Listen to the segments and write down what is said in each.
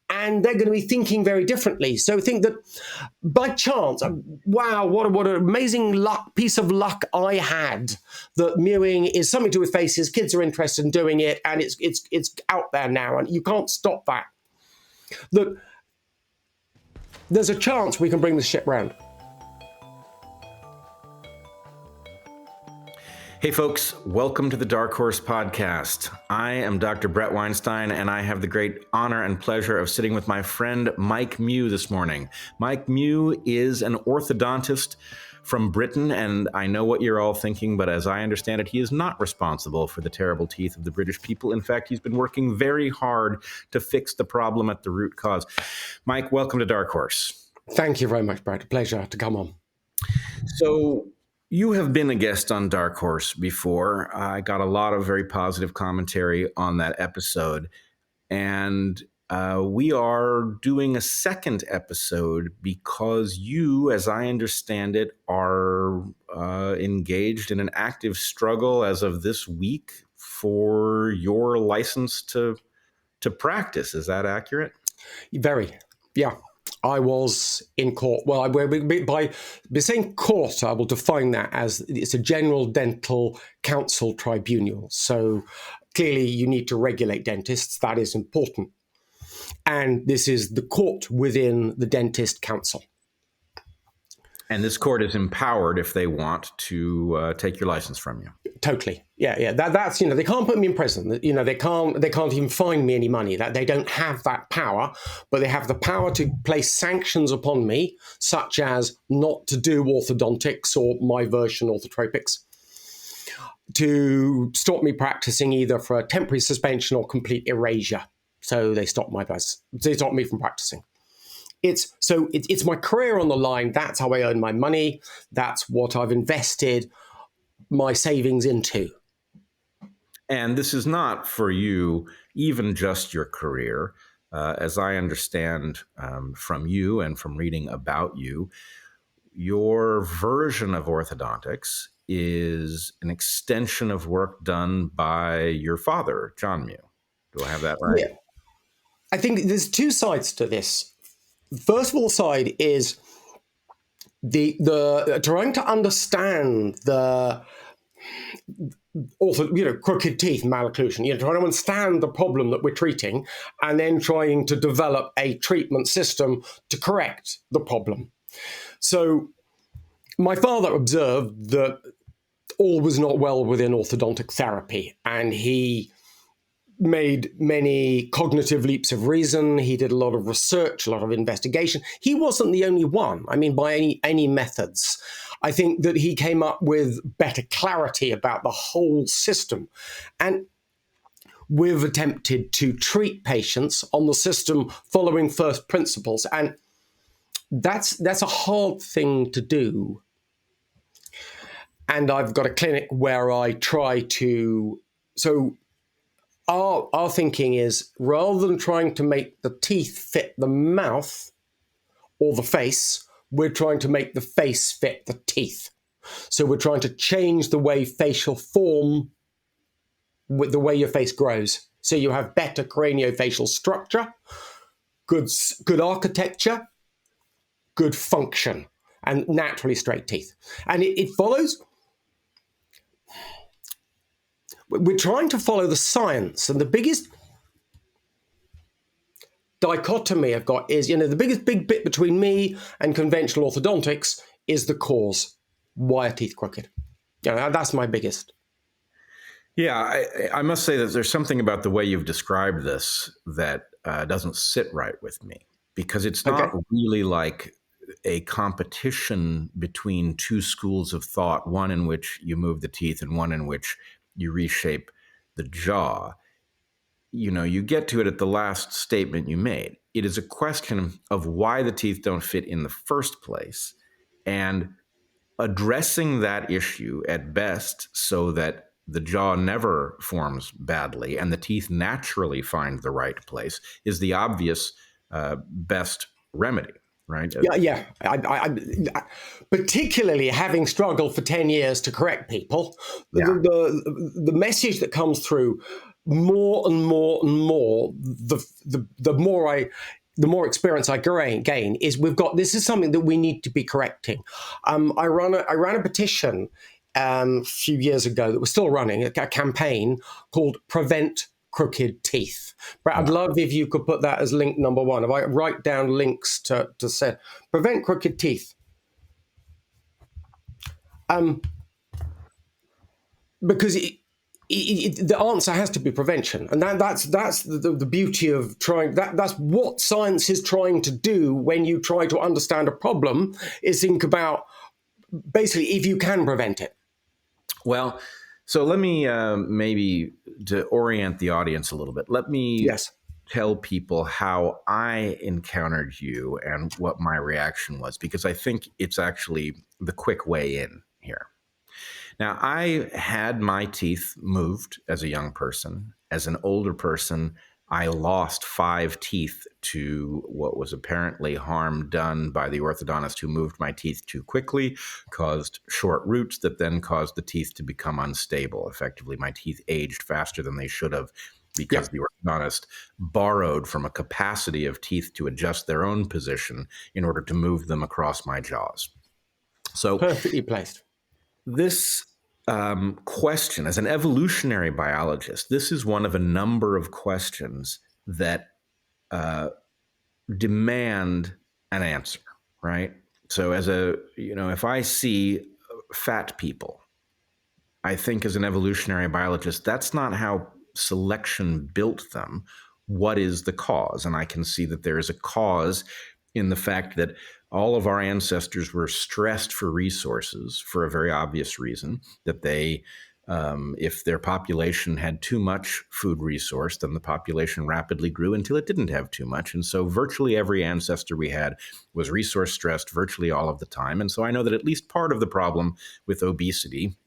And they're going to be thinking very differently. So think that by chance, wow, what an amazing piece of luck I had that mewing is something to do with faces. Kids are interested in doing it, and it's out there now, and you can't stop that. Look, there's a chance we can bring the ship round. Hey folks, welcome to the Dark Horse Podcast. I am Dr. Bret Weinstein, and I have the great honor and pleasure of sitting with my friend Mike Mew this morning. Mike Mew is an orthodontist from Britain, and I know what you're all thinking, but as I understand it, he is not responsible for the terrible teeth of the British people. In fact, he's been working very hard to fix the problem at the root cause. Mike, welcome to Dark Horse. Thank you very much, Bret. A pleasure to come on. So, you have been a guest on Dark Horse before. I got a lot of very positive commentary on that episode. And we are doing a second episode because you, as I understand it, are engaged in an active struggle as of this week for your license to practice. Is that accurate? Very, yeah. I was in court. Well, by saying court, I will define that as it's a general dental council tribunal. So clearly you need to regulate dentists. That is important. And this is the court within the dentist council. And this court is empowered if they want to take your license from you. Totally, yeah. That's they can't put me in prison. They can't even fine me any money. That they don't have that power, but they have the power to place sanctions upon me, such as not to do orthodontics or my version orthotropics, to stop me practicing either for a temporary suspension or complete erasure. So they stop me from practicing. It's my career on the line. That's how I earn my money. That's what I've invested my savings into. And this is not for you even just your career. As I understand from you and from reading about you, your version of orthodontics is an extension of work done by your father, John Mew. Do I have that right? Yeah. I think there's two sides to this. First of all, side is the trying to understand the crooked teeth, malocclusion. Trying to understand the problem that we're treating, and then trying to develop a treatment system to correct the problem. So, my father observed that all was not well within orthodontic therapy, and he made many cognitive leaps of reason. He did a lot of research, a lot of investigation. He wasn't the only one. I mean, by any methods. I think that he came up with better clarity about the whole system. And we've attempted to treat patients on the system following first principles. And that's a hard thing to do. And I've got a clinic where I try to... Our thinking is, rather than trying to make the teeth fit the mouth or the face, we're trying to make the face fit the teeth. So we're trying to change the way facial form with the way your face grows. So you have better craniofacial structure, good architecture, good function, and naturally straight teeth. And it follows... We're trying to follow the science, and the biggest dichotomy I've got is, the biggest big bit between me and conventional orthodontics is the cause. Why are teeth crooked? That's my biggest. Yeah, I must say that there's something about the way you've described this that doesn't sit right with me, because it's not really like a competition between two schools of thought, one in which you move the teeth and one in which you reshape the jaw. You get to it at the last statement you made. It is a question of why the teeth don't fit in the first place, and addressing that issue at best so that the jaw never forms badly and the teeth naturally find the right place is the obvious best remedy. Right? Yeah. I particularly having struggled for 10 years to correct people, the message that comes through more and more and more, the more experience I gain is this is something that we need to be correcting. I ran a petition a few years ago that was still running, a campaign called Prevent Crooked Teeth. Bret, I'd love if you could put that as link number one. If I write down links to say Prevent Crooked Teeth. Because the answer has to be prevention, and that's the beauty of trying. That's what science is trying to do when you try to understand a problem. Is think about basically if you can prevent it. Well, so let me maybe to orient the audience a little bit. Let me tell people how I encountered you and what my reaction was, because I think it's actually the quick way in here. Now, I had my teeth moved as a young person. As an older person, I lost 5 teeth to what was apparently harm done by the orthodontist who moved my teeth too quickly, caused short roots that then caused the teeth to become unstable. Effectively, my teeth aged faster than they should have because the orthodontist borrowed from a capacity of teeth to adjust their own position in order to move them across my jaws. So perfectly placed. This question, as an evolutionary biologist, this is one of a number of questions that demand an answer, right? So if I see fat people, I think as an evolutionary biologist, that's not how selection built them. What is the cause? And I can see that there is a cause in the fact that all of our ancestors were stressed for resources for a very obvious reason, that they, if their population had too much food resource, then the population rapidly grew until it didn't have too much. And so virtually every ancestor we had was resource stressed virtually all of the time. And so I know that at least part of the problem with obesity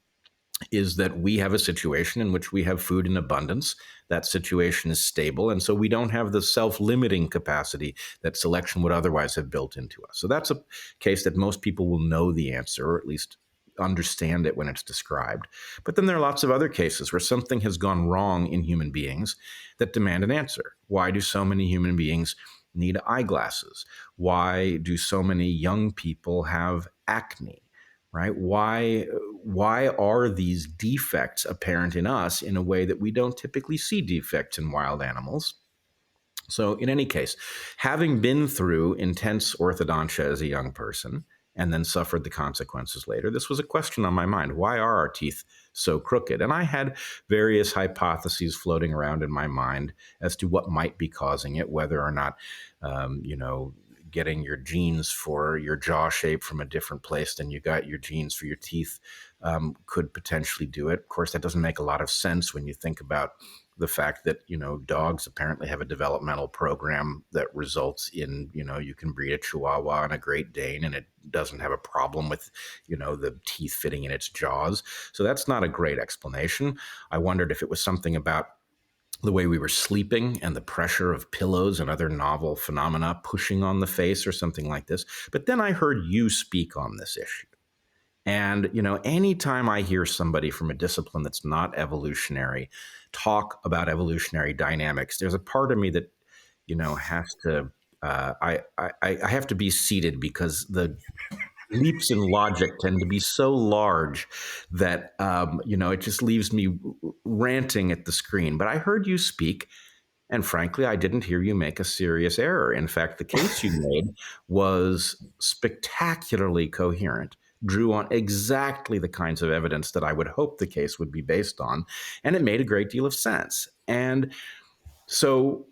is that we have a situation in which we have food in abundance. That situation is stable. And so we don't have the self-limiting capacity that selection would otherwise have built into us. So that's a case that most people will know the answer, or at least understand it when it's described. But then there are lots of other cases where something has gone wrong in human beings that demand an answer. Why do so many human beings need eyeglasses? Why do so many young people have acne? Right? Why are these defects apparent in us in a way that we don't typically see defects in wild animals? So in any case, having been through intense orthodontia as a young person and then suffered the consequences later, this was a question on my mind. Why are our teeth so crooked? And I had various hypotheses floating around in my mind as to what might be causing it, whether or not, getting your genes for your jaw shape from a different place than you got your genes for your teeth could potentially do it. Of course, that doesn't make a lot of sense when you think about the fact that, dogs apparently have a developmental program that results in, you can breed a Chihuahua and a Great Dane and it doesn't have a problem with, the teeth fitting in its jaws. So that's not a great explanation. I wondered if it was something about the way we were sleeping and the pressure of pillows and other novel phenomena pushing on the face or something like this. But then I heard you speak on this issue. And, anytime I hear somebody from a discipline that's not evolutionary talk about evolutionary dynamics, there's a part of me that, has to, I have to be seated because the leaps in logic tend to be so large that, it just leaves me ranting at the screen. But I heard you speak, and frankly, I didn't hear you make a serious error. In fact, the case you made was spectacularly coherent, drew on exactly the kinds of evidence that I would hope the case would be based on, and it made a great deal of sense. And so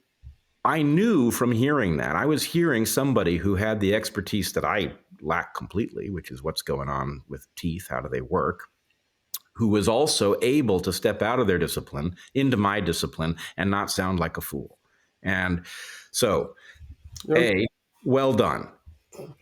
I knew from hearing that, I was hearing somebody who had the expertise that I lack completely, which is what's going on with teeth, how do they work, who was also able to step out of their discipline into my discipline and not sound like a fool. And so, A, well done.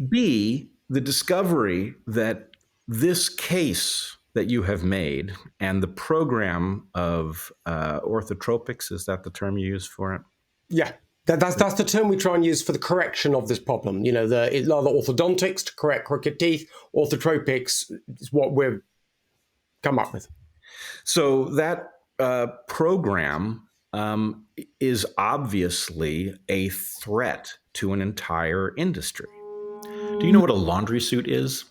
B, the discovery that this case that you have made and the program of orthotropics, is that the term you use for it? Yeah. That's the term we try and use for the correction of this problem. The orthodontics to correct crooked teeth, orthotropics is what we've come up with. So that program is obviously a threat to an entire industry. Do you know what a laundry suit is?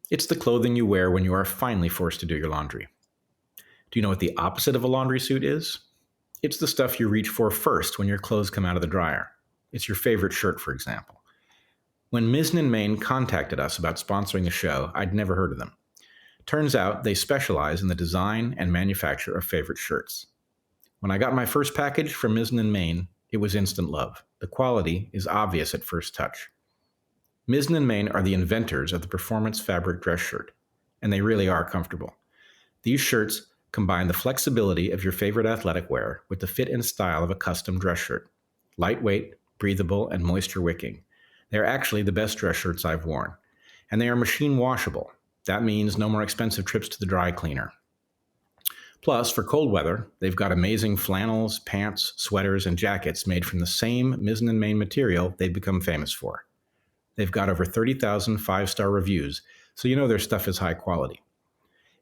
It's the clothing you wear when you are finally forced to do your laundry. Do you know what the opposite of a laundry suit is? It's the stuff you reach for first when your clothes come out of the dryer. It's your favorite shirt, for example. When Mizzen & Main contacted us about sponsoring the show, I'd never heard of them. Turns out they specialize in the design and manufacture of favorite shirts. When I got my first package from Mizzen & Main, it was instant love. The quality is obvious at first touch. Mizzen & Main are the inventors of the performance fabric dress shirt, and they really are comfortable. These shirts combine the flexibility of your favorite athletic wear with the fit and style of a custom dress shirt. Lightweight, breathable, and moisture wicking. They are actually the best dress shirts I've worn. And they are machine washable. That means no more expensive trips to the dry cleaner. Plus, for cold weather, they've got amazing flannels, pants, sweaters, and jackets made from the same Mizzen & Main material they've become famous for. They've got over 30,000 five-star reviews, so you know their stuff is high quality.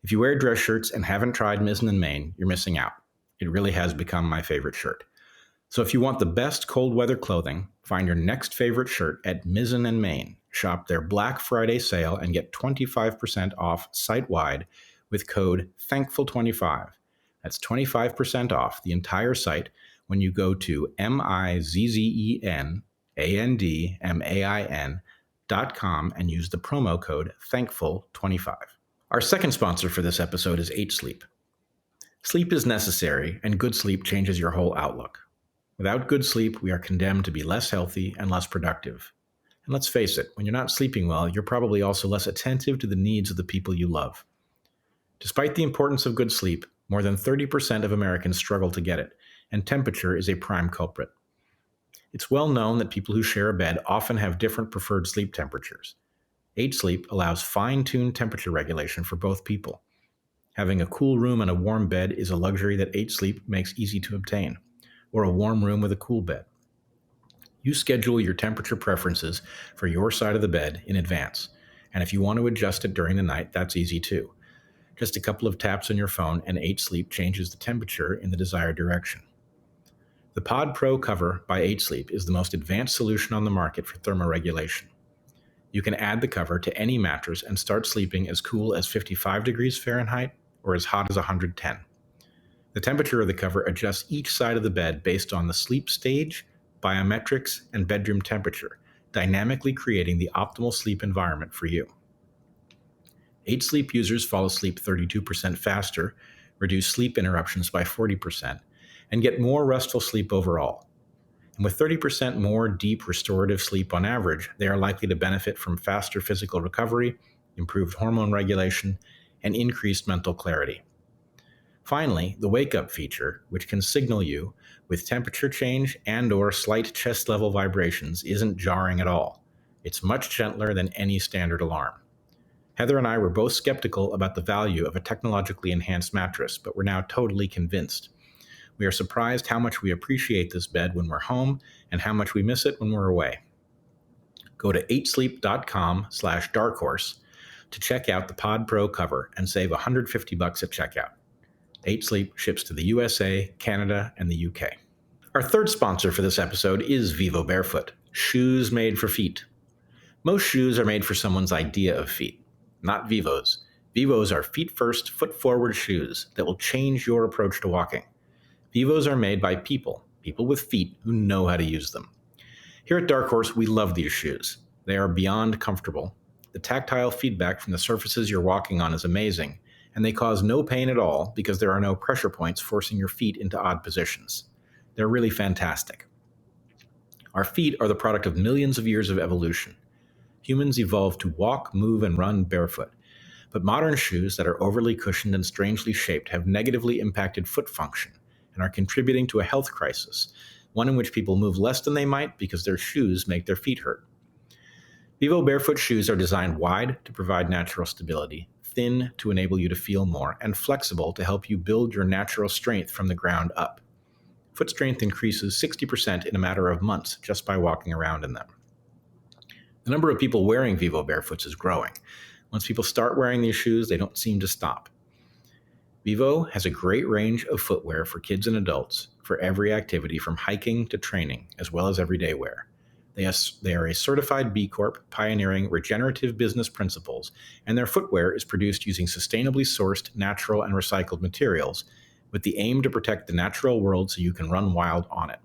If you wear dress shirts and haven't tried Mizzen & Main, you're missing out. It really has become my favorite shirt. So if you want the best cold weather clothing, find your next favorite shirt at Mizzen & Main. Shop their Black Friday sale and get 25% off site-wide with code THANKFUL25. That's 25% off the entire site when you go to MIZZENANDMAIN.com and use the promo code THANKFUL25. Our second sponsor for this episode is 8 Sleep. Sleep is necessary, and good sleep changes your whole outlook. Without good sleep, we are condemned to be less healthy and less productive. And let's face it, when you're not sleeping well, you're probably also less attentive to the needs of the people you love. Despite the importance of good sleep, more than 30% of Americans struggle to get it, and temperature is a prime culprit. It's well known that people who share a bed often have different preferred sleep temperatures. 8 Sleep allows fine-tuned temperature regulation for both people. Having a cool room and a warm bed is a luxury that 8 Sleep makes easy to obtain, or a warm room with a cool bed. You schedule your temperature preferences for your side of the bed in advance, and if you want to adjust it during the night, that's easy too. Just a couple of taps on your phone and 8 Sleep changes the temperature in the desired direction. The Pod Pro cover by 8 Sleep is the most advanced solution on the market for thermoregulation. You can add the cover to any mattress and start sleeping as cool as 55 degrees Fahrenheit or as hot as 110. The temperature of the cover adjusts each side of the bed based on the sleep stage, biometrics, and bedroom temperature, dynamically creating the optimal sleep environment for you. 8 Sleep users fall asleep 32% faster, reduce sleep interruptions by 40%, and get more restful sleep overall. And with 30% more deep restorative sleep on average, they are likely to benefit from faster physical recovery, improved hormone regulation, and increased mental clarity. Finally, the wake-up feature, which can signal you with temperature change and/or slight chest-level vibrations, isn't jarring at all. It's much gentler than any standard alarm. Heather and I were both skeptical about the value of a technologically enhanced mattress, but we're now totally convinced. We are surprised how much we appreciate this bed when we're home and how much we miss it when we're away. Go to 8sleep.com/darkhorse to check out the Pod Pro cover and save $150 at checkout. 8 Sleep ships to the USA, Canada, and the UK. Our third sponsor for this episode is Vivo Barefoot, shoes made for feet. Most shoes are made for someone's idea of feet, not Vivo's. Vivo's are feet-first, foot-forward shoes that will change your approach to walking. Vivo's are made by people with feet who know how to use them. Here at Dark Horse, we love these shoes. They are beyond comfortable. The tactile feedback from the surfaces you're walking on is amazing, and they cause no pain at all because there are no pressure points forcing your feet into odd positions. They're really fantastic. Our feet are the product of millions of years of evolution. Humans evolved to walk, move, and run barefoot. But modern shoes that are overly cushioned and strangely shaped have negatively impacted foot function and are contributing to a health crisis, one in which people move less than they might because their shoes make their feet hurt. Vivo Barefoot shoes are designed wide to provide natural stability, thin to enable you to feel more, and flexible to help you build your natural strength from the ground up. Foot strength increases 60% in a matter of months just by walking around in them. The number of people wearing Vivo Barefoots is growing. Once people start wearing these shoes, they don't seem to stop. Vivo has a great range of footwear for kids and adults, for every activity from hiking to training, as well as everyday wear. They are a certified B Corp, pioneering regenerative business principles, and their footwear is produced using sustainably sourced, natural, and recycled materials, with the aim to protect the natural world so you can run wild on it.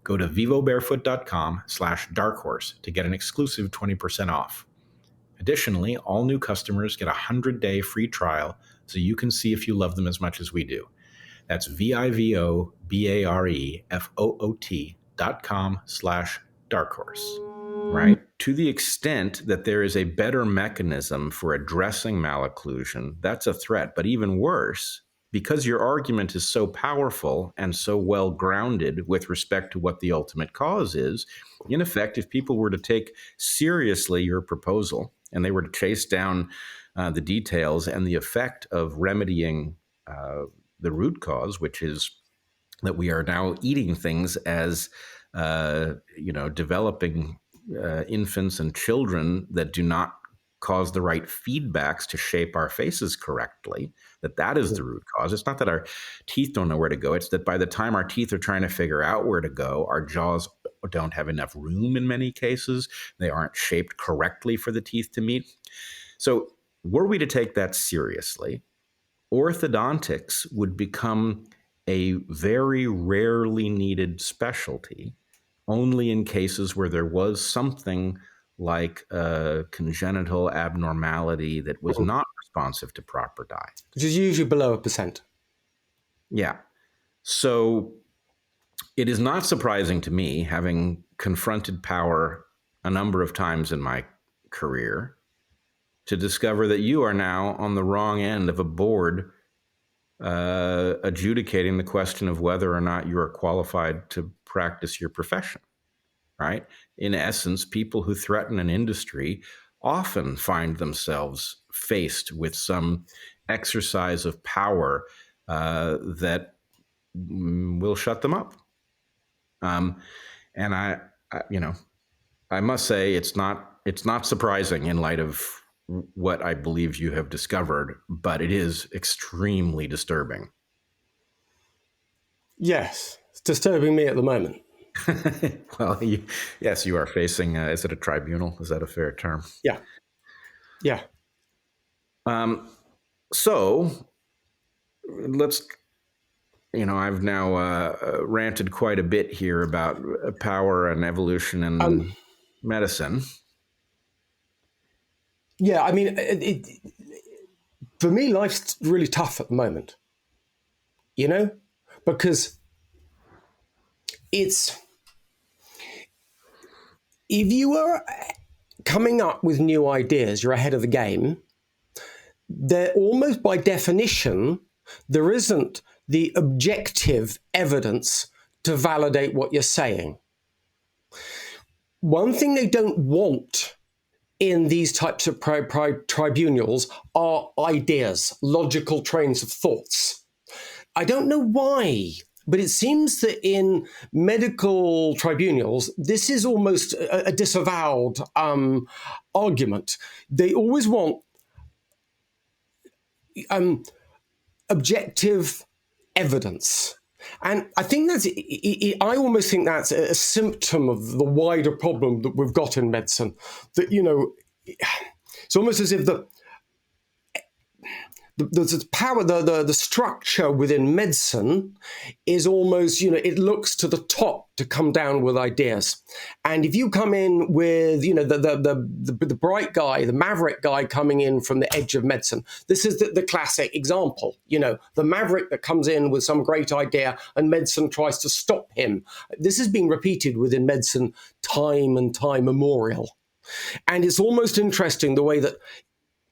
Go to vivobarefoot.com/darkhorse to get an exclusive 20% off. Additionally, all new customers get a 100-day free trial so you can see if you love them as much as we do. That's vivobarefoot.com/darkhorse. Right? To the extent that there is a better mechanism for addressing malocclusion, that's a threat. But even worse, because your argument is so powerful and so well grounded with respect to what the ultimate cause is, in effect, if people were to take seriously your proposal and they were to chase down the details and the effect of remedying the root cause, which is that we are now eating things as developing infants and children that do not cause the right feedbacks to shape our faces correctly, that is the root cause. It's not that our teeth don't know where to go. It's that by the time our teeth are trying to figure out where to go, our jaws don't have enough room in many cases. They aren't shaped correctly for the teeth to meet. So were we to take that seriously, orthodontics would become a very rarely needed specialty, only in cases where there was something like a congenital abnormality that was not responsive to proper diet. Which is usually below 1%. Yeah. So it is not surprising to me, having confronted power a number of times in my career, to discover that you are now on the wrong end of a board adjudicating the question of whether or not you are qualified to practice your profession, right? In essence, people who threaten an industry often find themselves faced with some exercise of power that will shut them up. And I must say it's not surprising in light of what I believe you have discovered, but it is extremely disturbing. Yes, it's disturbing me at the moment. Well, yes, you are facing, is it a tribunal? Is that a fair term? Yeah. Yeah. So let's, I've now ranted quite a bit here about power and evolution and medicine. Yeah, I mean, for me, life's really tough at the moment, because if you are coming up with new ideas, you're ahead of the game. They're almost by definition, there isn't the objective evidence to validate what you're saying. One thing they don't want in these types of tribunals are ideas, logical trains of thoughts. I don't know why, but it seems that in medical tribunals, this is almost a disavowed argument. They always want objective evidence. And I think I almost think that's a symptom of the wider problem that we've got in medicine. That, it's almost as if the power, the structure within medicine is almost, it looks to the top to come down with ideas. And if you come in with, the bright guy, the maverick guy coming in from the edge of medicine, this is the classic example, the maverick that comes in with some great idea and medicine tries to stop him. This has been repeated within medicine time and time immemorial. And it's almost interesting the way that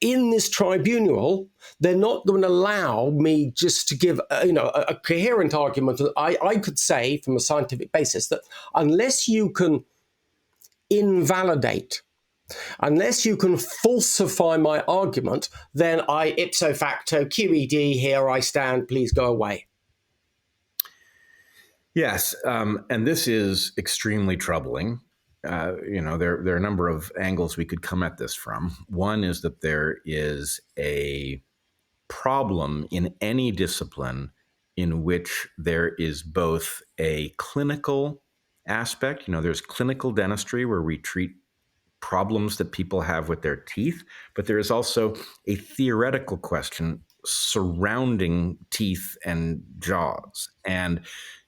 in this tribunal, they're not going to allow me just to give a coherent argument. I could say from a scientific basis that unless you can invalidate, unless you can falsify my argument, then I ipso facto QED, here I stand, please go away. Yes, and this is extremely troubling. There are a number of angles we could come at this from. One is that there is a problem in any discipline in which there is both a clinical aspect, there's clinical dentistry where we treat problems that people have with their teeth, but there is also a theoretical question surrounding teeth and jaws. And,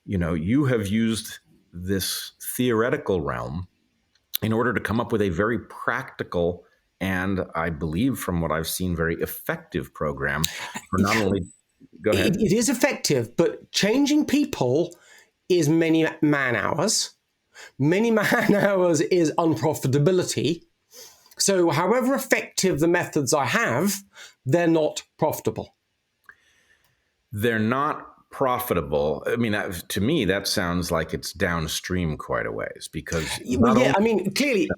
you have used this theoretical realm in order to come up with a very practical and, I believe, from what I've seen, very effective program for not only. Go ahead. It is effective, but changing people is many man hours. Many man hours is unprofitability. So however effective the methods I have, they're not profitable. They're not profitable. I mean, to me, that sounds like it's downstream quite a ways because. Clearly,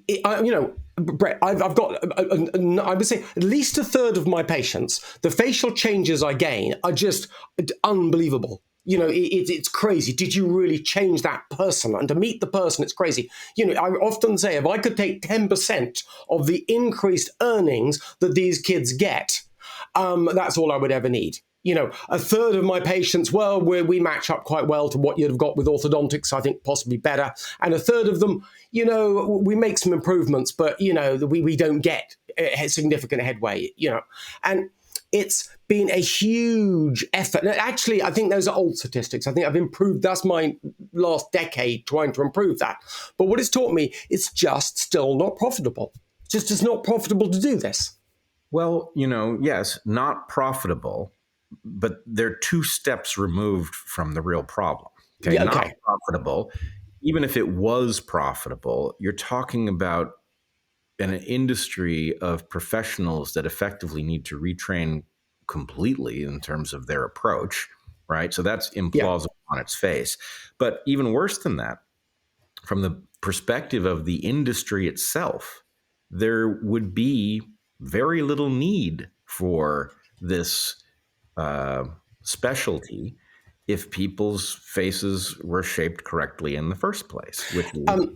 Bret, I've got, I would say, at least a third of my patients, the facial changes I gain are just unbelievable. It's crazy. Did you really change that person? And to meet the person, it's crazy. I often say, if I could take 10% of the increased earnings that these kids get, that's all I would ever need. A third of my patients, well, we match up quite well to what you'd have got with orthodontics, I think possibly better. And a third of them, we make some improvements, but, we don't get a significant headway, And it's been a huge effort. Actually, I think those are old statistics. I think I've improved. That's my last decade trying to improve that. But what it's taught me, it's just still not profitable. It's not profitable to do this. Well, yes, not profitable, but they're two steps removed from the real problem. Okay, Yeah, not profitable. Even if it was profitable, you're talking about an industry of professionals that effectively need to retrain completely in terms of their approach, right? So that's implausible on its face. But even worse than that, from the perspective of the industry itself, there would be very little need for this specialty if people's faces were shaped correctly in the first place, which is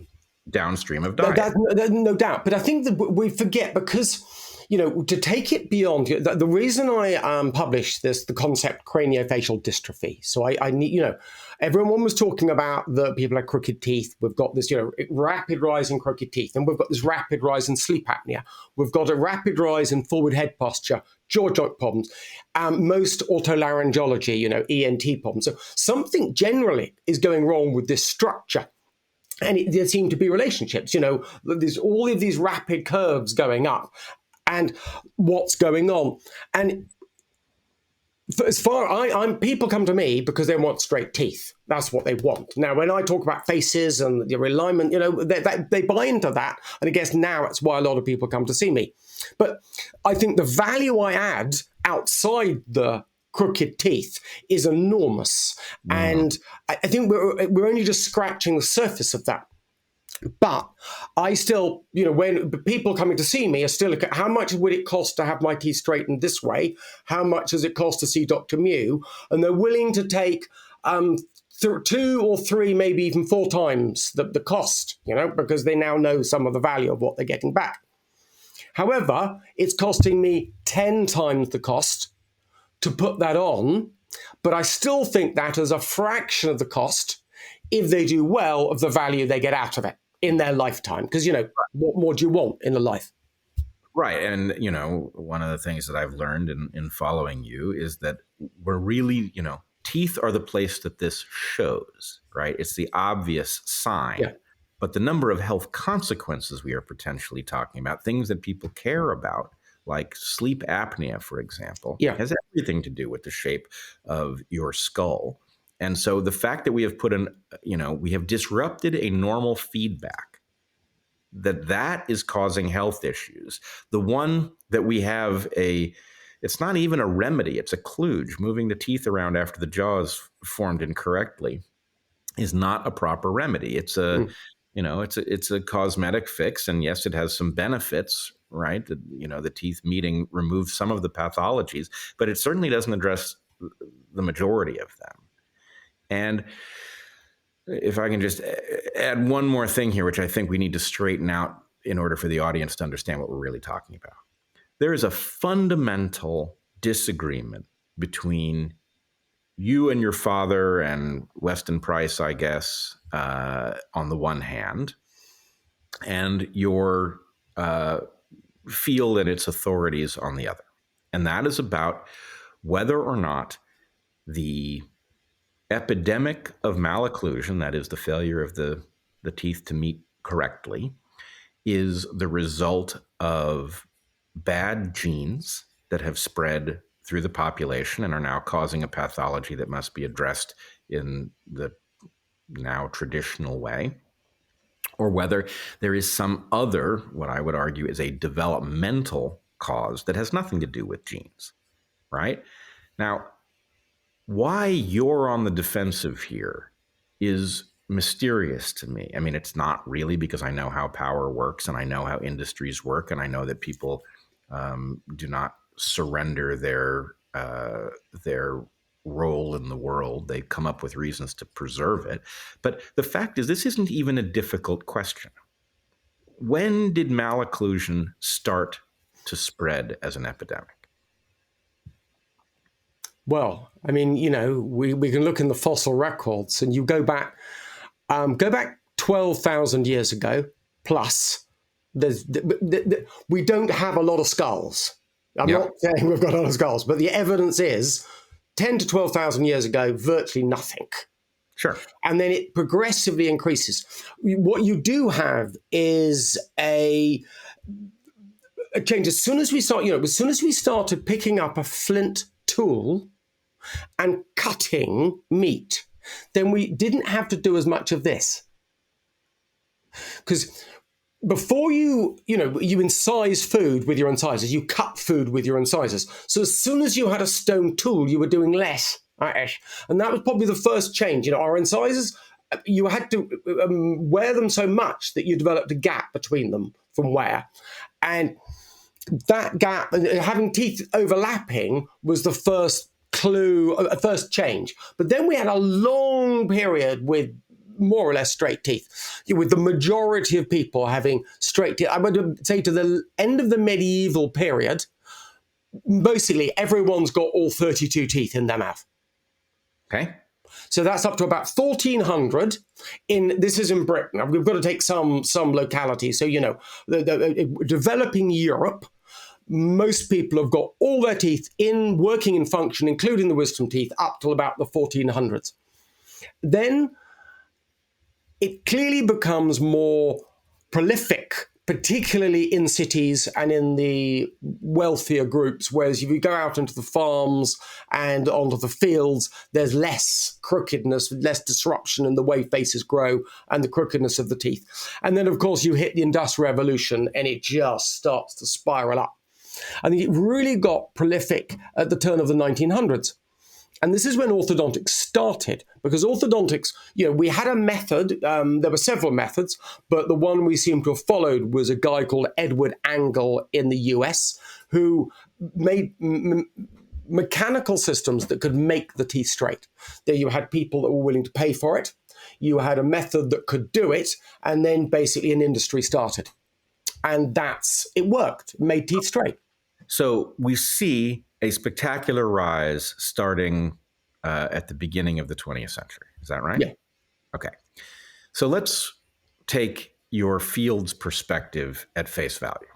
downstream of diet. No doubt. But I think that we forget because, to take it beyond, the reason I published the concept craniofacial dystrophy. So I need, everyone was talking about the people have crooked teeth. We've got this, rapid rise in crooked teeth. And we've got this rapid rise in sleep apnea. We've got a rapid rise in forward head posture, jaw joint problems, most otolaryngology, ENT problems. So something generally is going wrong with this structure. And there seem to be relationships, there's all of these rapid curves going up and what's going on. And as far people come to me because they want straight teeth. That's what they want. Now, when I talk about faces and the realignment, they buy into that. And I guess now it's why a lot of people come to see me. But I think the value I add outside the crooked teeth is enormous. And I think we're only just scratching the surface of that. But I still, when people coming to see me are still looking at how much would it cost to have my teeth straightened this way? How much does it cost to see Dr. Mew? And they're willing to take 2 or 3, maybe even 4 times the cost, because they now know some of the value of what they're getting back. However, it's costing me 10 times the cost to put that on, but I still think that as a fraction of the cost, if they do well, of the value they get out of it in their lifetime. Because, what more do you want in a life? Right. And, one of the things that I've learned in following you is that we're really, teeth are the place that this shows, right? It's the obvious sign. Yeah. But the number of health consequences we are potentially talking about, things that people care about, like sleep apnea, for example, has everything to do with the shape of your skull. And so the fact that we have we have disrupted a normal feedback, that is causing health issues. The one that we have it's not even a remedy, it's a kludge. Moving the teeth around after the jaw is formed incorrectly is not a proper remedy. It's it's a cosmetic fix. And yes, it has some benefits, right? The teeth meeting removes some of the pathologies, but it certainly doesn't address the majority of them. And if I can just add one more thing here, which I think we need to straighten out in order for the audience to understand what we're really talking about. There is a fundamental disagreement between you and your father and Weston Price, I guess, on the one hand, and your field and its authorities on the other. And that is about whether or not the epidemic of malocclusion, that is the failure of the teeth to meet correctly, is the result of bad genes that have spread through the population and are now causing a pathology that must be addressed in the now traditional way, or whether there is some other, what I would argue is a developmental cause that has nothing to do with genes, right? Now, why you're on the defensive here is mysterious to me. I mean, it's not really, because I know how power works and I know how industries work, and I know that people do not surrender their role in the world. They come up with reasons to preserve it. But the fact is, this isn't even a difficult question. When did malocclusion start to spread as an epidemic? Well, I mean, we can look in the fossil records, and you go back 12,000 years ago plus. We don't have a lot of skulls. I'm not saying we've got a lot of skulls, but the evidence is 10 to 12,000 years ago, virtually nothing. Sure. And then it progressively increases. What you do have is a change. As soon as we started picking up a flint tool and cutting meat, then we didn't have to do as much of this. Because before you incise food with your incisors, you cut food with your incisors. So as soon as you had a stone tool, you were doing less. And that was probably the first change. Our incisors, you had to wear them so much that you developed a gap between them from wear. And that gap, having teeth overlapping, was the first clue, first change. But then we had a long period with more or less straight teeth, with the majority of people having straight teeth. I would say to the end of the medieval period, basically everyone's got all 32 teeth in their mouth. Okay. So that's up to about 1400. This is in Britain. We've got to take some localities. So, the developing Europe, most people have got all their teeth working in function, including the wisdom teeth, up till about the 1400s. Then it clearly becomes more prolific, particularly in cities and in the wealthier groups, whereas if you go out into the farms and onto the fields, there's less crookedness, less disruption in the way faces grow and the crookedness of the teeth. And then, of course, you hit the Industrial Revolution and it just starts to spiral up. And it really got prolific at the turn of the 1900s. And this is when orthodontics started, because orthodontics, we had a method, there were several methods, but the one we seem to have followed was a guy called Edward Angle in the US, who made mechanical systems that could make the teeth straight. There you had people that were willing to pay for it. You had a method that could do it, and then basically an industry started. And it worked, it made teeth straight. So we see a spectacular rise starting at the beginning of the 20th century. Is that right? Yeah. Okay. So let's take your field's perspective at face value.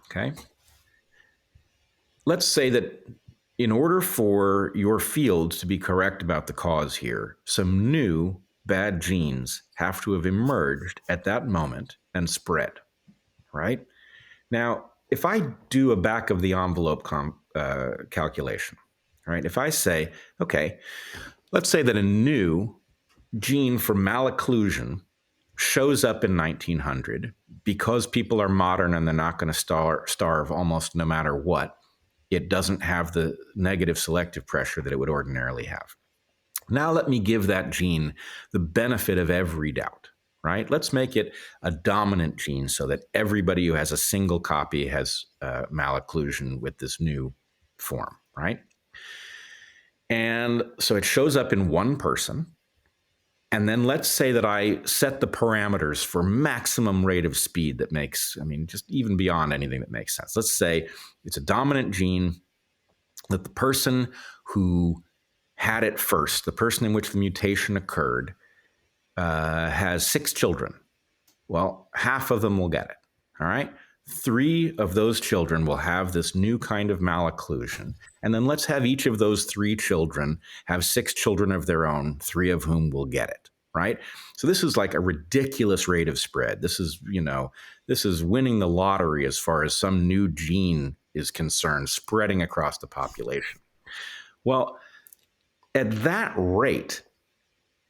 Okay. Let's say that in order for your field to be correct about the cause here, some new bad genes have to have emerged at that moment and spread, right? Now, if I do a back of the envelope calculation, right? If I say, okay, let's say that a new gene for malocclusion shows up in 1900 because people are modern and they're not going to starve almost no matter what. It doesn't have the negative selective pressure that it would ordinarily have. Now let me give that gene the benefit of every doubt. Right? Let's make it a dominant gene so that everybody who has a single copy has malocclusion with this new form, right? And so it shows up in one person. And then let's say that I set the parameters for maximum rate of speed that makes, just even beyond anything that makes sense. Let's say it's a dominant gene that the person who had it first, the person in which the mutation occurred, has 6 children. Well, half of them will get it. All right. 3 of those children will have this new kind of malocclusion. And then let's have each of those 3 children have 6 children of their own, 3 of whom will get it. Right. So this is like a ridiculous rate of spread. This is, this is winning the lottery as far as some new gene is concerned, spreading across the population. Well, at that rate,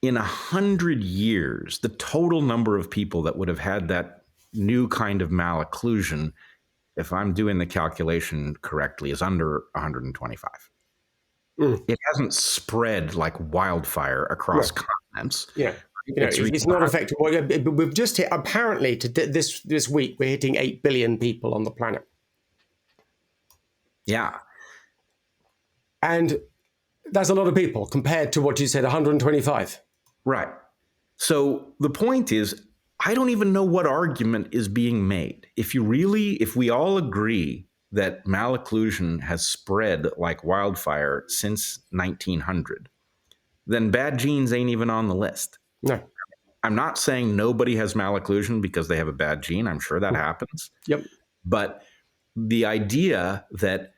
in 100 years, the total number of people that would have had that new kind of malocclusion, if I'm doing the calculation correctly, is under 125. It hasn't spread like wildfire across continents. Yeah. It's not effective. We've just hit, apparently, this week, we're hitting 8 billion people on the planet. Yeah. And that's a lot of people compared to what you said, 125. Right. So the point is, I don't even know what argument is being made. If we all agree that malocclusion has spread like wildfire since 1900, then bad genes ain't even on the list. No. I'm not saying nobody has malocclusion because they have a bad gene. I'm sure that happens. Yep. But the idea that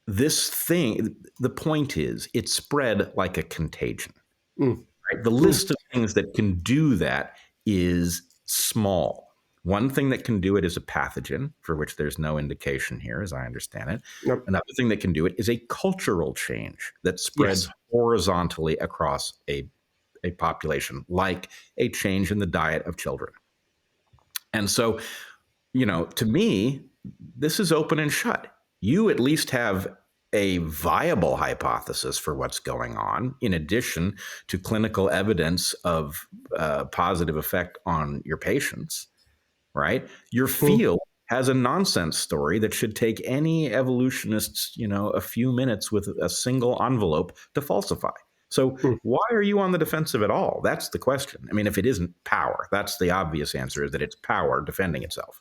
this thing, the point is, it spread like a contagion. Right? The list of things that can do that is small. One thing that can do it is a pathogen, for which there's no indication here, as I understand it. Yep. Another thing that can do it is a cultural change that spreads horizontally across a population, like a change in the diet of children. And so, to me, this is open and shut. You at least have a viable hypothesis for what's going on, in addition to clinical evidence of positive effect on your patients, right? Your field has a nonsense story that should take any evolutionists, a few minutes with a single envelope to falsify. So why are you on the defensive at all? That's the question. I mean, if it isn't power, that's the obvious answer, is that it's power defending itself.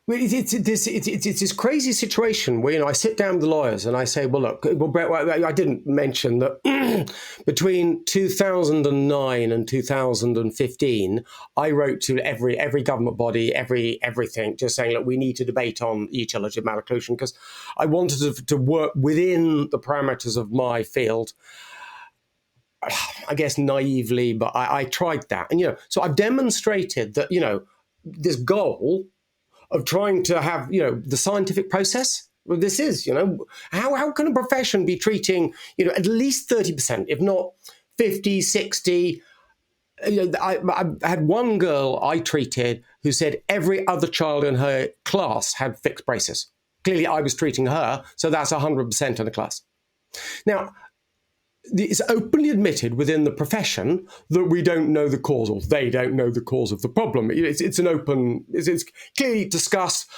Well, it's this crazy situation where, I sit down with the lawyers and I say, well, look, Bret, I didn't mention that between 2009 and 2015, I wrote to every government body, everything, just saying, look, we need to debate on etiology of malocclusion, because I wanted to work within the parameters of my field. I guess naively, but I tried that. And, so I've demonstrated that, this goal of trying to have, the scientific process. Well, this is, how can a profession be treating, at least 30%, if not 50, 60? I had one girl I treated who said every other child in her class had fixed braces. Clearly, I was treating her, so that's 100% in the class. Now, it's openly admitted within the profession that we don't know the cause, or they don't know the cause of the problem. It's clearly discussed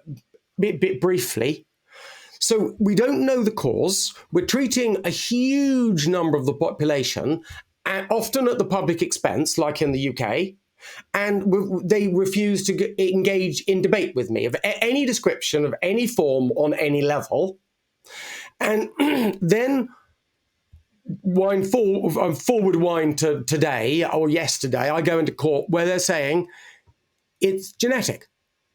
a bit briefly. So we don't know the cause. We're treating a huge number of the population, and often at the public expense, like in the UK. And they refuse to engage in debate with me of any description of any form on any level. And then forward wind to today or yesterday, I go into court where they're saying it's genetic.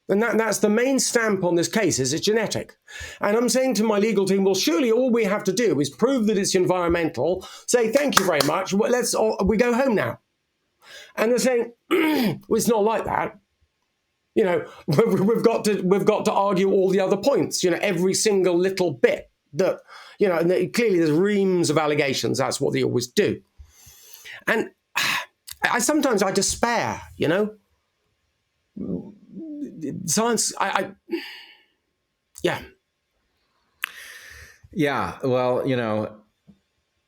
And that's the main stamp on this case, is it's genetic. And I'm saying to my legal team, well, surely all we have to do is prove that it's environmental, say, thank you very much, we go home now. And they're saying, well, it's not like that. We've got to argue all the other points, every single little bit that, and clearly there's reams of allegations. That's what they always do. And sometimes I despair, Science, yeah. Yeah, well,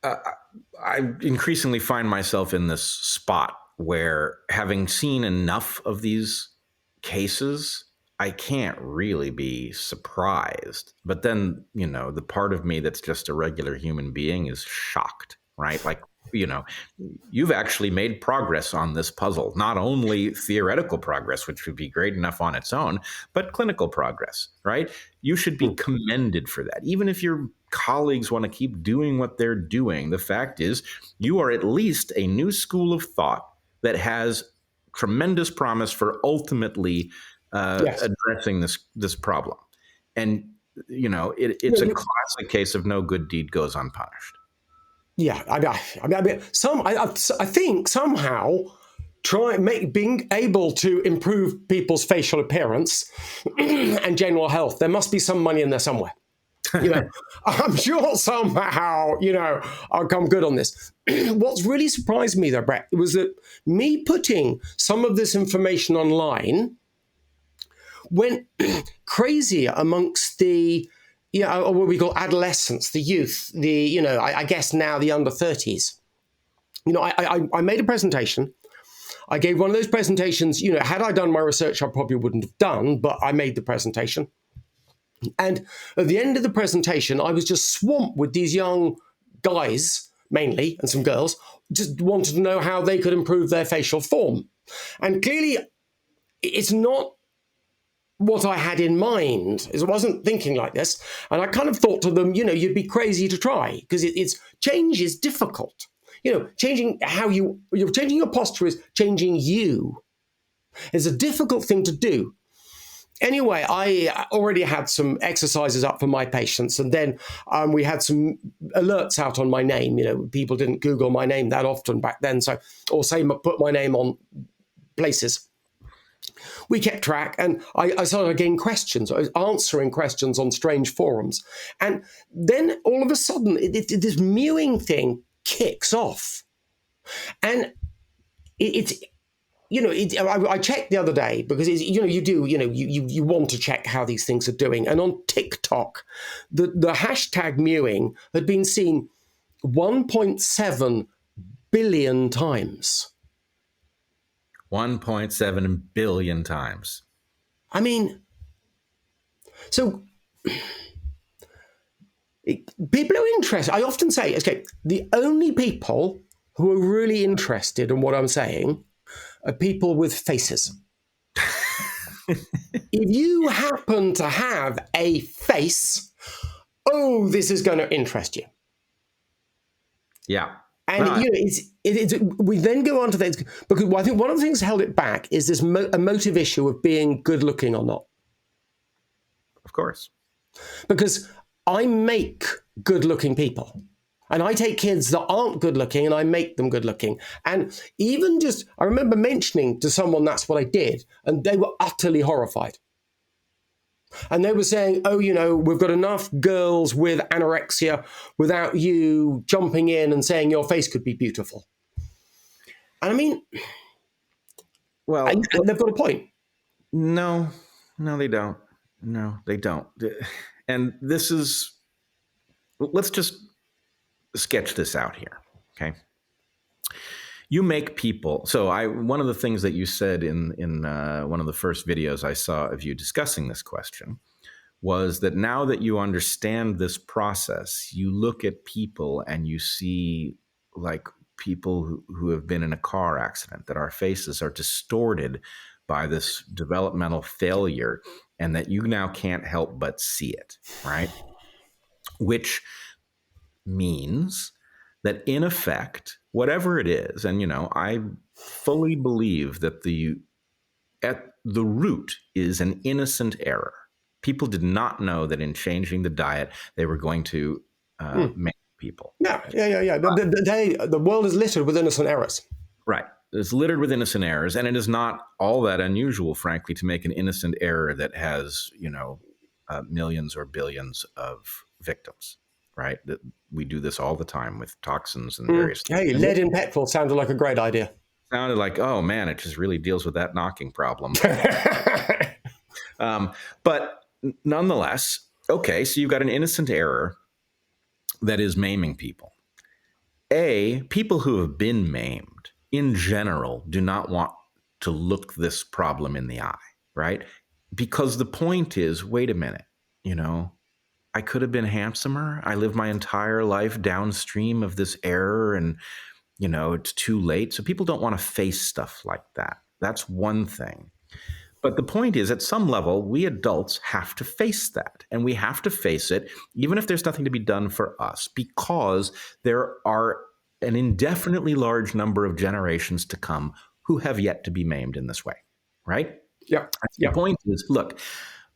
I increasingly find myself in this spot where, having seen enough of these cases, I can't really be surprised. But then, the part of me that's just a regular human being is shocked, right? Like, you've actually made progress on this puzzle, not only theoretical progress, which would be great enough on its own, but clinical progress, right? You should be commended for that. Even if you're colleagues want to keep doing what they're doing, the fact is you are at least a new school of thought that has tremendous promise for ultimately Yes. addressing this problem. And, it's a classic case of no good deed goes unpunished. Yeah, I think somehow being able to improve people's facial appearance and general health, there must be some money in there somewhere. I'm sure somehow, I'll come good on this. What's really surprised me though, Bret, was that me putting some of this information online went crazier amongst the, what we call adolescents, the youth, I guess now the under 30s. I made a presentation. I gave one of those presentations, had I done my research, I probably wouldn't have done, but I made the presentation. And at the end of the presentation, I was just swamped with these young guys, mainly, and some girls, just wanted to know how they could improve their facial form. And clearly, it's not what I had in mind. I wasn't thinking like this. And I kind of thought to them, you'd be crazy to try, because change is difficult. Changing changing your posture is changing you. It's a difficult thing to do. Anyway, I already had some exercises up for my patients, and then we had some alerts out on my name. People didn't Google my name that often back then, or put my name on places. We kept track, and I started getting questions. I was answering questions on strange forums. And then all of a sudden, this mewing thing kicks off. And I checked the other day, because you want to check how these things are doing. And on TikTok, the hashtag mewing had been seen 1.7 billion times. 1.7 billion times. I mean, so people are interested. I often say, okay, the only people who are really interested in what I'm saying are people with faces. If you happen to have a face, this is going to interest you. Yeah. And we then go on to things, because I think one of the things that held it back is this a motive issue of being good looking or not. Of course. Because I make good looking people. And I take kids that aren't good looking and I make them good looking. And even I remember mentioning to someone that's what I did, and they were utterly horrified. And they were saying, we've got enough girls with anorexia without you jumping in and saying your face could be beautiful. And I mean, well, they've got a point. No, they don't. No, they don't. And let's just sketch this out here, okay? You make people. So one of the things that you said in one of the first videos I saw of you discussing this question was that now that you understand this process, you look at people and you see like people who have been in a car accident, that our faces are distorted by this developmental failure, and that you now can't help but see it, right? Which means that in effect, whatever it is, and I fully believe that at the root is an innocent error. People did not know that in changing the diet, they were going to make people. Yeah. The world is littered with innocent errors. Right. It's littered with innocent errors, and it is not all that unusual, frankly, to make an innocent error that has, millions or billions of victims. Right? We do this all the time with toxins and various things. Hey, lead in petrol sounded like a great idea. Sounded like, oh man, it just really deals with that knocking problem. But nonetheless, okay, so you've got an innocent error that is maiming people. People who have been maimed in general do not want to look this problem in the eye, right? Because the point is, wait a minute, I could have been handsomer. I lived my entire life downstream of this error, and, it's too late. So people don't want to face stuff like that. That's one thing. But the point is, at some level, we adults have to face that. And we have to face it, even if there's nothing to be done for us, because there are an indefinitely large number of generations to come who have yet to be maimed in this way, right? Yeah. The point is, look,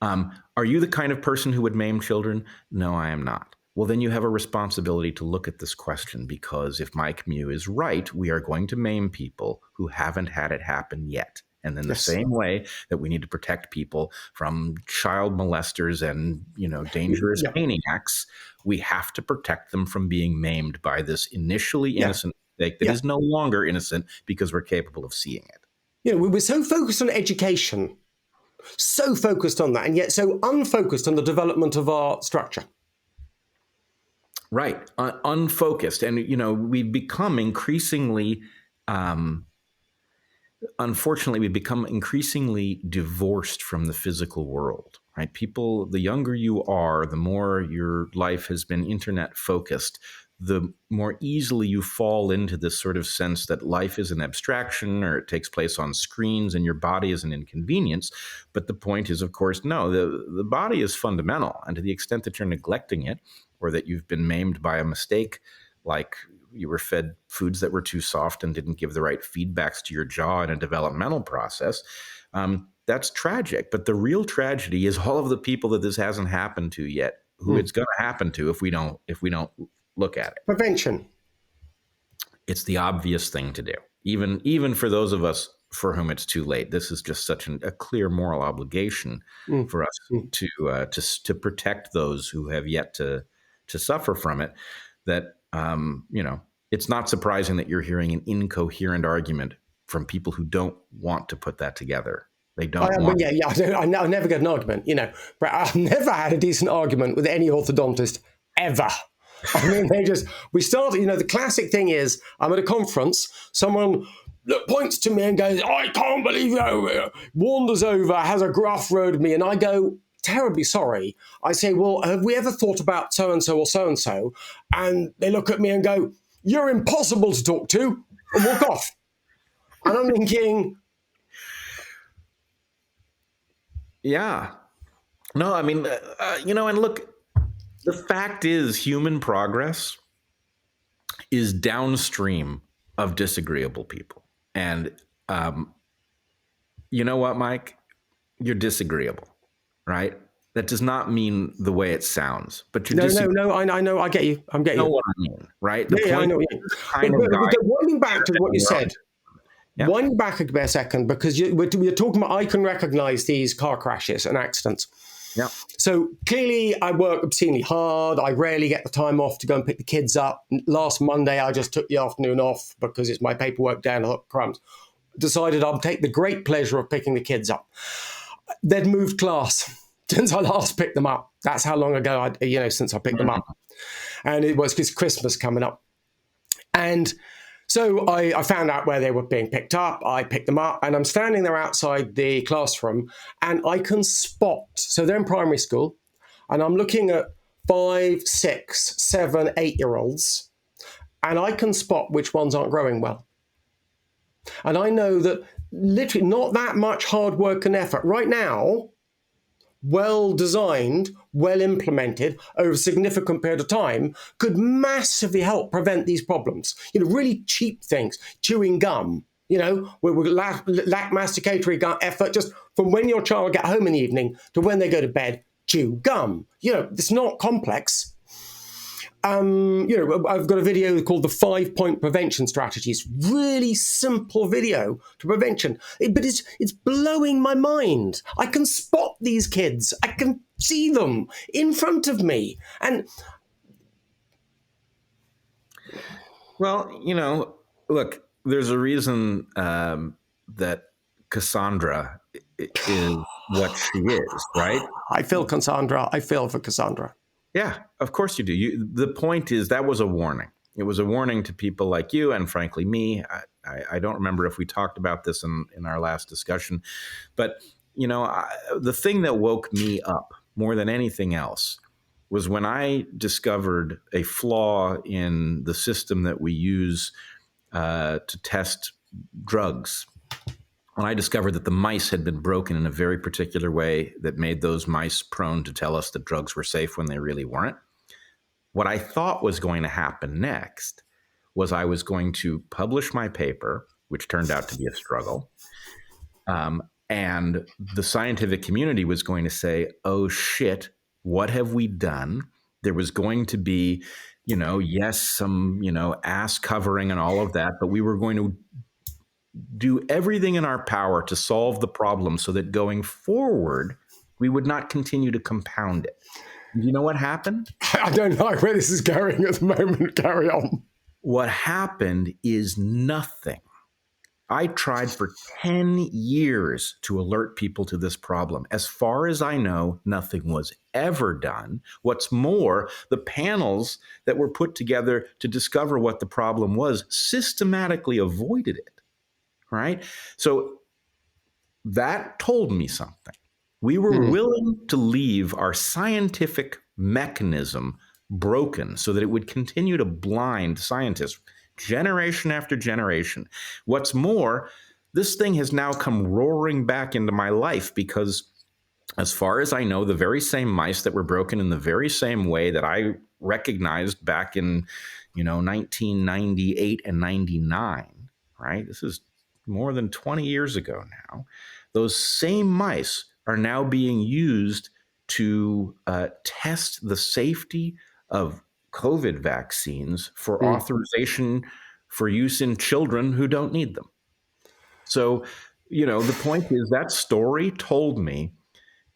are you the kind of person who would maim children? No, I am not. Well, then you have a responsibility to look at this question, because if Mike Mew is right, we are going to maim people who haven't had it happen yet. And in the same way that we need to protect people from child molesters and, dangerous maniacs, we have to protect them from being maimed by this initially innocent mistake that is no longer innocent because we're capable of seeing it. We were so focused on education, so focused on that, and yet so unfocused on the development of our structure. Right. Unfocused. And, we've become increasingly... unfortunately, we've become increasingly divorced from the physical world, right? People, the younger you are, the more your life has been internet focused, the more easily you fall into this sort of sense that life is an abstraction, or it takes place on screens and your body is an inconvenience. But the point is, of course, no, the body is fundamental. And to the extent that you're neglecting it, or that you've been maimed by a mistake, like you were fed foods that were too soft and didn't give the right feedbacks to your jaw in a developmental process, that's tragic. But the real tragedy is all of the people that this hasn't happened to yet, who it's going to happen to if we don't look at it. Prevention. It's the obvious thing to do, even for those of us for whom it's too late. This is just such a clear moral obligation for us to protect those who have yet to suffer from it. That it's not surprising that you're hearing an incoherent argument from people who don't want to put that together. They don't want. I never get an argument. But I've never had a decent argument with any orthodontist ever. I mean, we started. The classic thing is, I'm at a conference, someone points to me and goes, "I can't believe you," wanders over, has a gruff road with me, and I go, terribly sorry. I say, well, have we ever thought about so-and-so or so-and-so? And they look at me and go, "You're impossible to talk to," and walk off. And I'm thinking... Yeah. No, I mean, and look, the fact is human progress is downstream of disagreeable people. And you know what, Mike? You're disagreeable. Right? That does not mean the way it sounds, but you're No, I know, I get you. I'm getting you. Know what I mean, right? I know what you mean. But winding back to what you said, wind back a second, because we're talking about, I can recognize these car crashes and accidents. Yeah. So clearly I work obscenely hard. I rarely get the time off to go and pick the kids up. Last Monday, I just took the afternoon off because it's my paperwork down. I thought, crumbs. Decided I'll take the great pleasure of picking the kids up. They'd moved class since I last picked them up. That's how long ago since I picked them up. And it was Christmas coming up. And so I found out where they were being picked up. I picked them up, and I'm standing there outside the classroom, and I can spot. So they're in primary school, and I'm looking at 5, 6, 7, 8-year-olds, and I can spot which ones aren't growing well. And I know that literally not that much hard work and effort right now, well designed, well implemented over a significant period of time, could massively help prevent these problems. Really cheap things, chewing gum, with lack masticatory gum effort, just from when your child get home in the evening to when they go to bed, chew gum. It's not complex. I've got a video called the 5-Point Prevention Strategies. Really simple video to prevention. But it's blowing my mind. I can spot these kids. I can see them in front of me. And well, look, there's a reason that Cassandra is what she is, right? I feel for Cassandra. Yeah, of course you do. The point is that was a warning. It was a warning to people like you and, frankly, me. I don't remember if we talked about this in our last discussion. But, the thing that woke me up more than anything else was when I discovered a flaw in the system that we use to test drugs And I discovered that the mice had been broken in a very particular way that made those mice prone to tell us that drugs were safe when they really weren't. What I thought was going to happen next was I was going to publish my paper, which turned out to be a struggle. And the scientific community was going to say, oh shit, what have we done? There was going to be, yes, some, ass covering and all of that, but we were going to do everything in our power to solve the problem so that going forward, we would not continue to compound it. You know what happened? I don't know where this is going at the moment. Carry on. What happened is nothing. I tried for 10 years to alert people to this problem. As far as I know, nothing was ever done. What's more, the panels that were put together to discover what the problem was systematically avoided it. Right? So that told me something. We were willing to leave our scientific mechanism broken so that it would continue to blind scientists generation after generation. What's more, this thing has now come roaring back into my life because, as far as I know, the very same mice that were broken in the very same way that I recognized back in, 1998 and 99, right? This is more than 20 years ago now. Those same mice are now being used to test the safety of COVID vaccines for authorization for use in children who don't need them. So, the point is that story told me,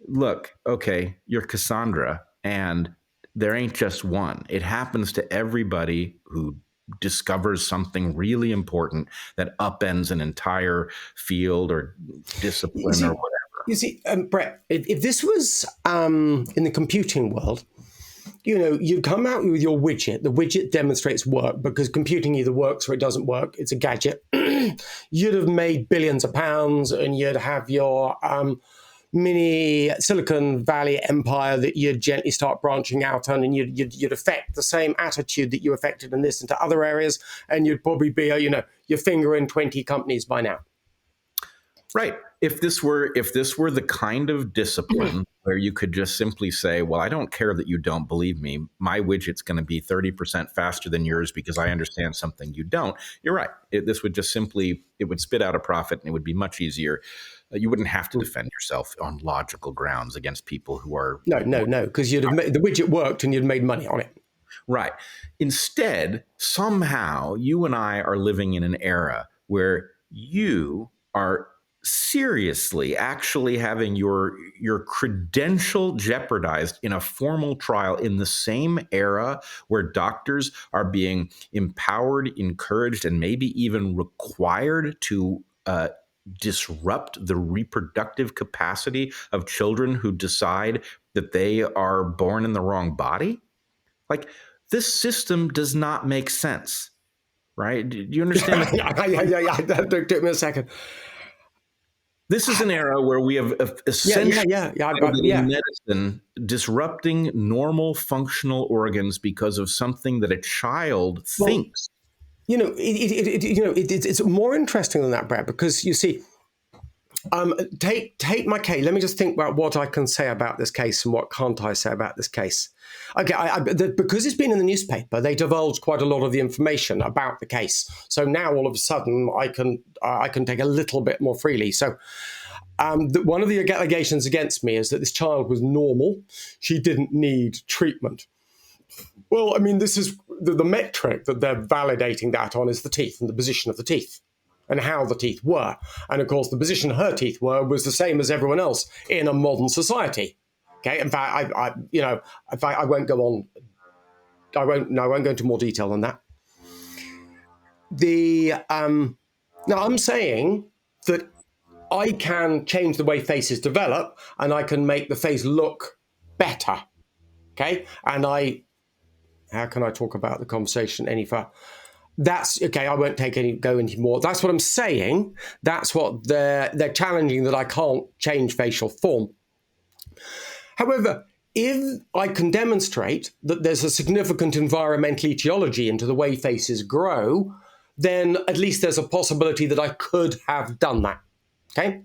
look, okay, you're Cassandra, and there ain't just one. It happens to everybody who discovers something really important that upends an entire field or discipline or whatever. You see, Bret, if this was in the computing world, you'd come out with your widget. The widget demonstrates work because computing either works or it doesn't work. It's a gadget. You'd have made billions of pounds and you'd have your mini Silicon Valley empire that you'd gently start branching out on, and you'd affect the same attitude that you affected in this into other areas, and you'd probably be, your finger in 20 companies by now. Right. If this were the kind of discipline where you could just simply say, well, I don't care that you don't believe me. My widget's going to be 30% faster than yours because I understand something you don't. You're right. This would just simply, it would spit out a profit and it would be much easier. You wouldn't have to defend yourself on logical grounds against people who are... No, because you'd have made, the widget worked and you'd made money on it. Right. Instead, somehow you and I are living in an era where you are seriously actually having your credential jeopardized in a formal trial in the same era where doctors are being empowered, encouraged, and maybe even required to disrupt the reproductive capacity of children who decide that they are born in the wrong body. Like, this system does not make sense, right? Do you understand? Yeah. It took me a second. This is an era where we have essentially medicine disrupting normal functional organs because of something that a child thinks. It's more interesting than that, Bret, because you see, take my case. Let me just think about what I can say about this case and what can't I say about this case. Okay, because it's been in the newspaper, they divulged quite a lot of the information about the case. So now all of a sudden I can take a little bit more freely. So one of the allegations against me is that this child was normal. She didn't need treatment. Well, I mean, this is the metric that they're validating that on is the teeth and the position of the teeth and how the teeth were. And of course, the position her teeth were was the same as everyone else in a modern society. Okay. In fact, I won't go on. I won't go into more detail on that. Now I'm saying that I can change the way faces develop and I can make the face look better. Okay. And how can I talk about the conversation any further? That's okay. I won't go into more. That's what I'm saying. That's what they're challenging, that I can't change facial form. However, if I can demonstrate that there's a significant environmental etiology into the way faces grow, then at least there's a possibility that I could have done that. Okay?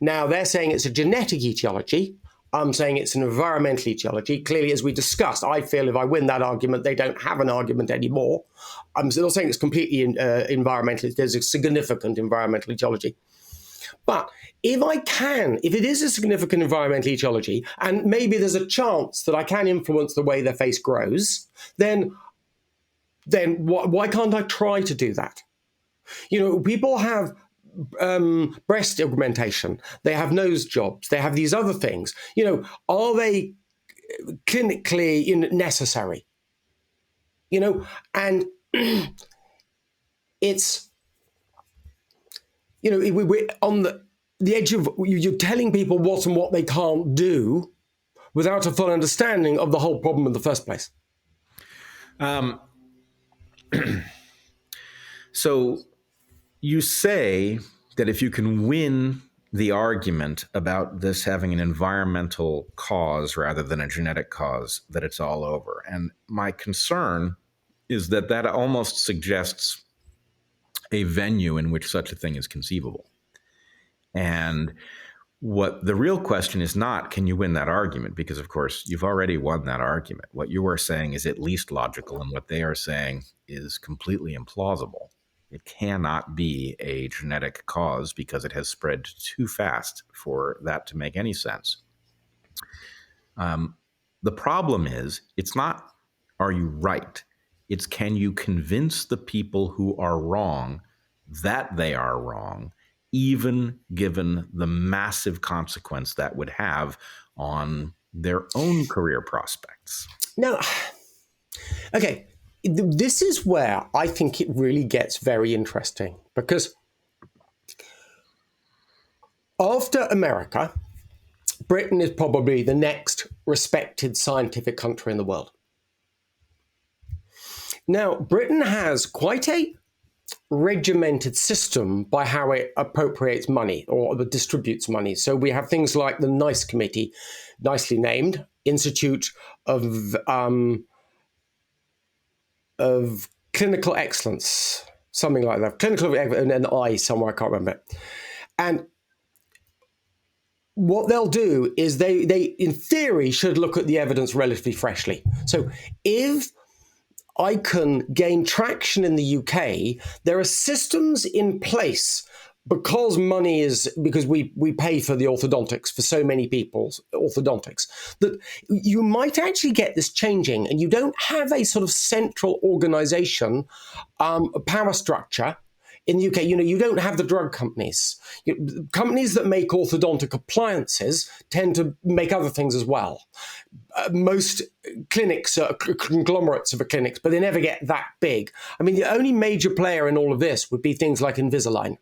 Now, they're saying it's a genetic etiology. I'm saying it's an environmental etiology. Clearly, as we discussed, I feel if I win that argument, they don't have an argument anymore. I'm not saying it's completely environmental. There's a significant environmental etiology. But if it is a significant environmental etiology, and maybe there's a chance that I can influence the way their face grows, then why can't I try to do that? People have breast augmentation, they have nose jobs, they have these other things. Are they clinically necessary? And it's, we're on the edge of, you're telling people what and what they can't do without a full understanding of the whole problem in the first place. So you say that if you can win the argument about this having an environmental cause rather than a genetic cause, that it's all over. And my concern is that almost suggests a venue in which such a thing is conceivable. And what the real question is not, can you win that argument? Because, of course, you've already won that argument. What you are saying is at least logical, and what they are saying is completely implausible. It cannot be a genetic cause because it has spread too fast for that to make any sense. The problem is, it's not, are you right? It's, can you convince the people who are wrong that they are wrong, even given the massive consequence that would have on their own career prospects? No. Okay. This is where I think it really gets very interesting, because after America, Britain is probably the next respected scientific country in the world. Now, Britain has quite a regimented system by how it appropriates money or distributes money. So we have things like the NICE committee, nicely named, Institute of Clinical Excellence, something like that. Clinical and an I somewhere, I can't remember it. And what they'll do is they in theory should look at the evidence relatively freshly. So if I can gain traction in the UK, there are systems in place because we pay for the orthodontics for so many people's orthodontics, that you might actually get this changing, and you don't have a sort of central organization, power structure in the UK. You don't have the drug companies. Companies that make orthodontic appliances tend to make other things as well. Most clinics are conglomerates of clinics, but they never get that big. I mean, the only major player in all of this would be things like Invisalign.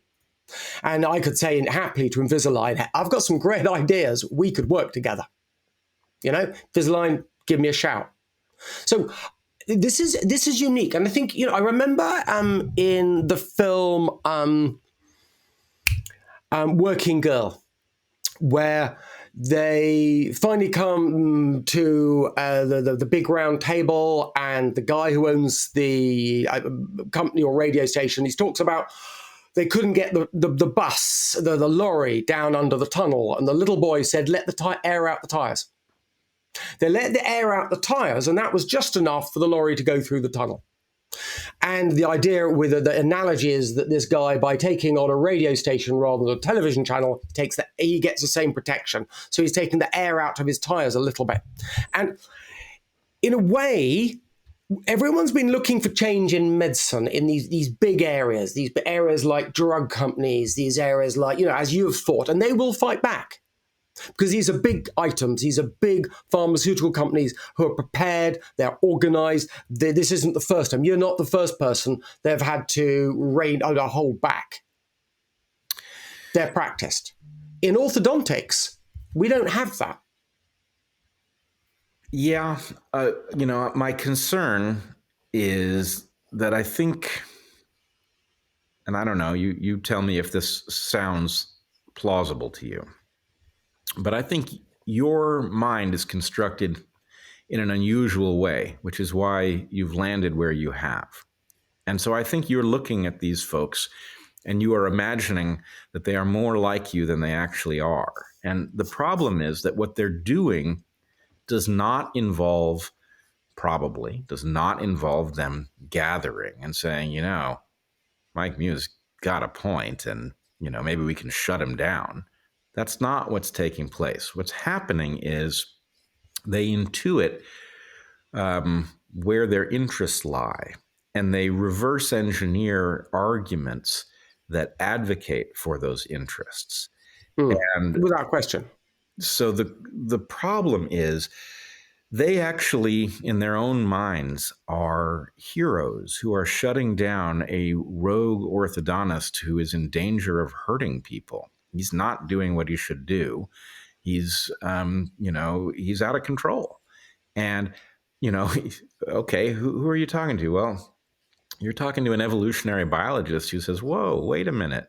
And I could say happily to Invisalign, I've got some great ideas. We could work together. Invisalign, give me a shout. So this is unique. And I think, I remember in the film Working Girl, where they finally come to the big round table, and the guy who owns the company or radio station, he talks about they couldn't get the bus, the lorry down under the tunnel, and the little boy said, let the air out the tires. They let the air out the tires, and that was just enough for the lorry to go through the tunnel. And the idea with the analogy is that this guy, by taking on a radio station rather than a television channel, he gets the same protection. So he's taking the air out of his tires a little bit. And in a way, everyone's been looking for change in medicine in these big areas, these areas like drug companies, these areas like, as you have thought, and they will fight back. Because these are big items, these are big pharmaceutical companies who are prepared, they're organized. This isn't the first time. You're not the first person they've had to hold back. They're practiced. In orthodontics, we don't have that. Yeah, my concern is that I think, and I don't know, you tell me if this sounds plausible to you, but I think your mind is constructed in an unusual way, which is why you've landed where you have. And so I think you're looking at these folks and you are imagining that they are more like you than they actually are. And the problem is that what they're doing does not involve them gathering and saying, Mike Mew's got a point, and maybe we can shut him down. That's not what's taking place. What's happening is they intuit where their interests lie, and they reverse engineer arguments that advocate for those interests. And without question. So the problem is they actually, in their own minds, are heroes who are shutting down a rogue orthodontist who is in danger of hurting people. He's not doing what he should do. He's, he's out of control. And, okay, who are you talking to? Well, you're talking to an evolutionary biologist who says, whoa, wait a minute.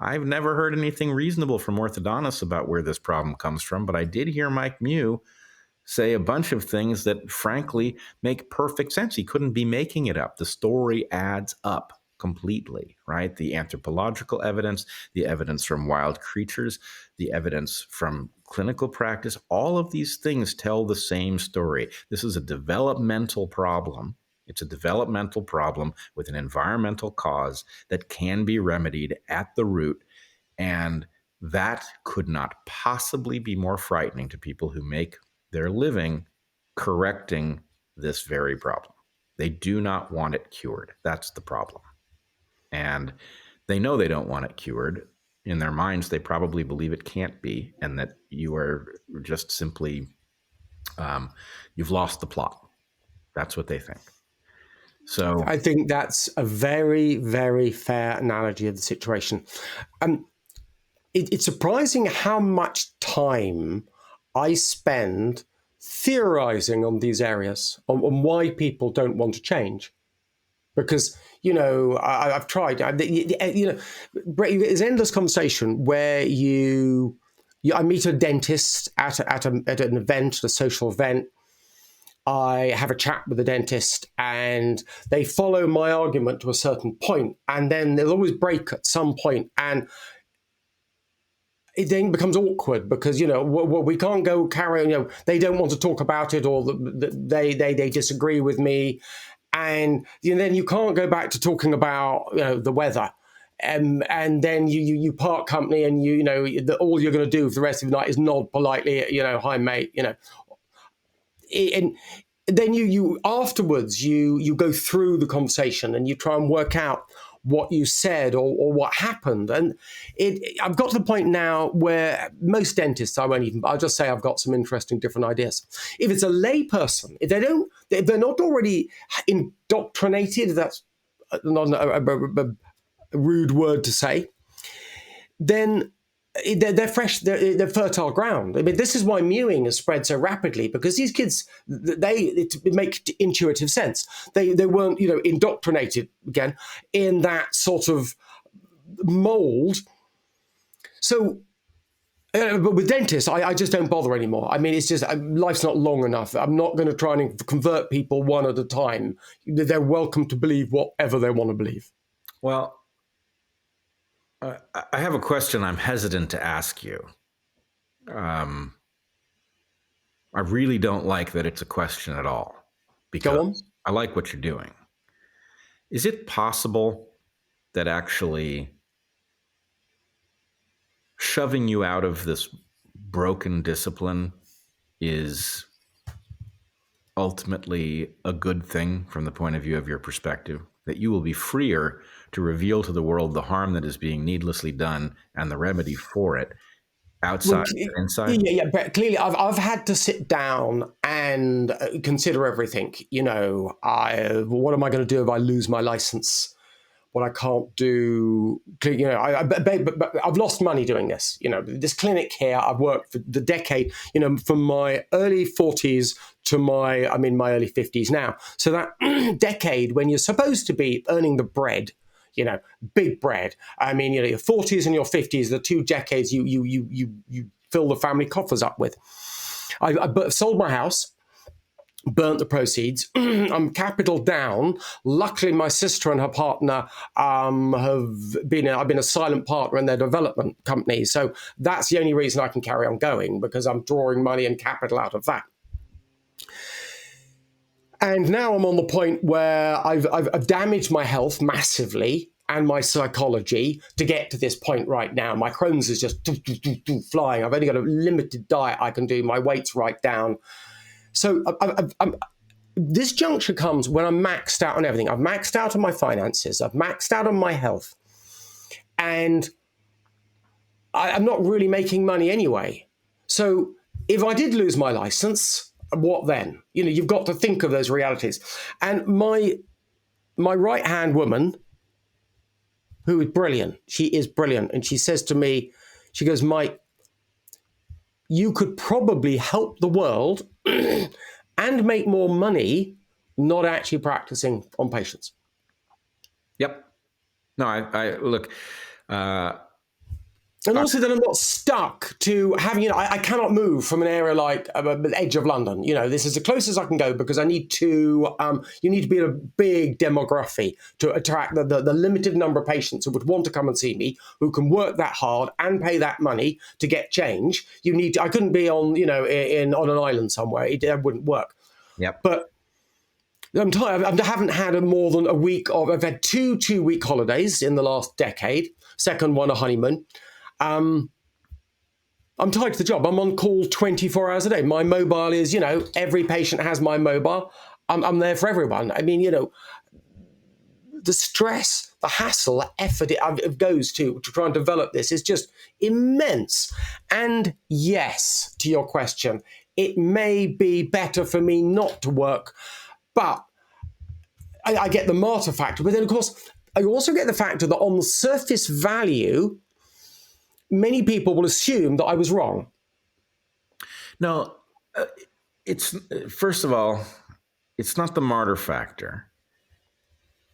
I've never heard anything reasonable from orthodontists about where this problem comes from, but I did hear Mike Mew say a bunch of things that frankly make perfect sense. He couldn't be making it up. The story adds up completely, right? The anthropological evidence, the evidence from wild creatures, the evidence from clinical practice, all of these things tell the same story. This is a developmental problem. It's a developmental problem with an environmental cause that can be remedied at the root. And that could not possibly be more frightening to people who make their living correcting this very problem. They do not want it cured. That's the problem. And they know they don't want it cured. In their minds, they probably believe it can't be, and that you are just simply, you've lost the plot. That's what they think. So I think that's a very, very fair analogy of the situation. It's surprising how much time I spend theorizing on these areas, on why people don't want to change. Because, I've tried, Bret, there's endless conversation where I meet a dentist at an event, a social event. I have a chat with the dentist and they follow my argument to a certain point, and then they'll always break at some point, and it then becomes awkward because, we can't go carry on, they don't want to talk about it, or they disagree with me. And then you can't go back to talking about, the weather. And then you part company, and all you're going to do for the rest of the night is nod politely, hi mate, and then you afterwards you go through the conversation and you try and work out what you said or what happened. And I've got to the point now where most dentists, I'll just say I've got some interesting different ideas. If it's a lay person, if they're not already indoctrinated, that's not a rude word to say, then they're fresh, they're fertile ground. I mean, this is why mewing has spread so rapidly, because these kids, it makes intuitive sense. They weren't, indoctrinated again in that sort of mold. So, but with dentists, I just don't bother anymore. I mean, it's just, life's not long enough. I'm not going to try and convert people one at a time. They're welcome to believe whatever they want to believe. Well, I have a question I'm hesitant to ask you. I really don't like that it's a question at all, because I like what you're doing. Is it possible that actually shoving you out of this broken discipline is ultimately a good thing from the point of view of your perspective? That you will be freer to reveal to the world the harm that is being needlessly done and the remedy for it, outside and inside? Yeah, but clearly I've had to sit down and consider everything. What am I going to do if I lose my license? What I can't do, I've lost money doing this. This clinic here, I've worked for the decade, from my early 40s to my early 50s now. So that decade when you're supposed to be earning the bread, big bread. I mean, your 40s and your 50s, the two decades you fill the family coffers up with. I sold my house. burnt the proceeds. I'm capital down. Luckily, my sister and her partner I've been a silent partner in their development company. So that's the only reason I can carry on going, because I'm drawing money and capital out of that. And now I'm on the point where I've damaged my health massively and my psychology to get to this point right now. My Crohn's is just flying. I've only got a limited diet I can do. My weight's right down. So this juncture comes when I'm maxed out on everything. I've maxed out on my finances. I've maxed out on my health. And I'm not really making money anyway. So if I did lose my license, what then? You know, you've got to think of those realities. And my right-hand woman, who is brilliant, she is brilliant. And she says to me, she goes, Mike, you could probably help the world and make more money not actually practicing on patients. Yep. No, I look. And also that I'm not stuck to having, you know, I cannot move from an area like the edge of London. You know, this is the closest I can go because I need to, you need to be in a big demography to attract the limited number of patients who would want to come and see me, who can work that hard and pay that money to get change. You need to, I couldn't be on, you know, on an island somewhere. It wouldn't work. Yep. But I'm tired. I haven't had more than a week of, I've had two 2-week holidays in the last decade. Second one, a honeymoon. I'm tied to the job. I'm on call 24 hours a day. My mobile is, you know, every patient has my mobile. I'm there for everyone. I mean, you know, the stress, the hassle, the effort it goes to try and develop this is just immense. And yes, to your question, it may be better for me not to work, but I get the martyr factor. But then, of course, I also get the factor that on the surface value, many people will assume that I was wrong. No, it's first of all, it's not the martyr factor.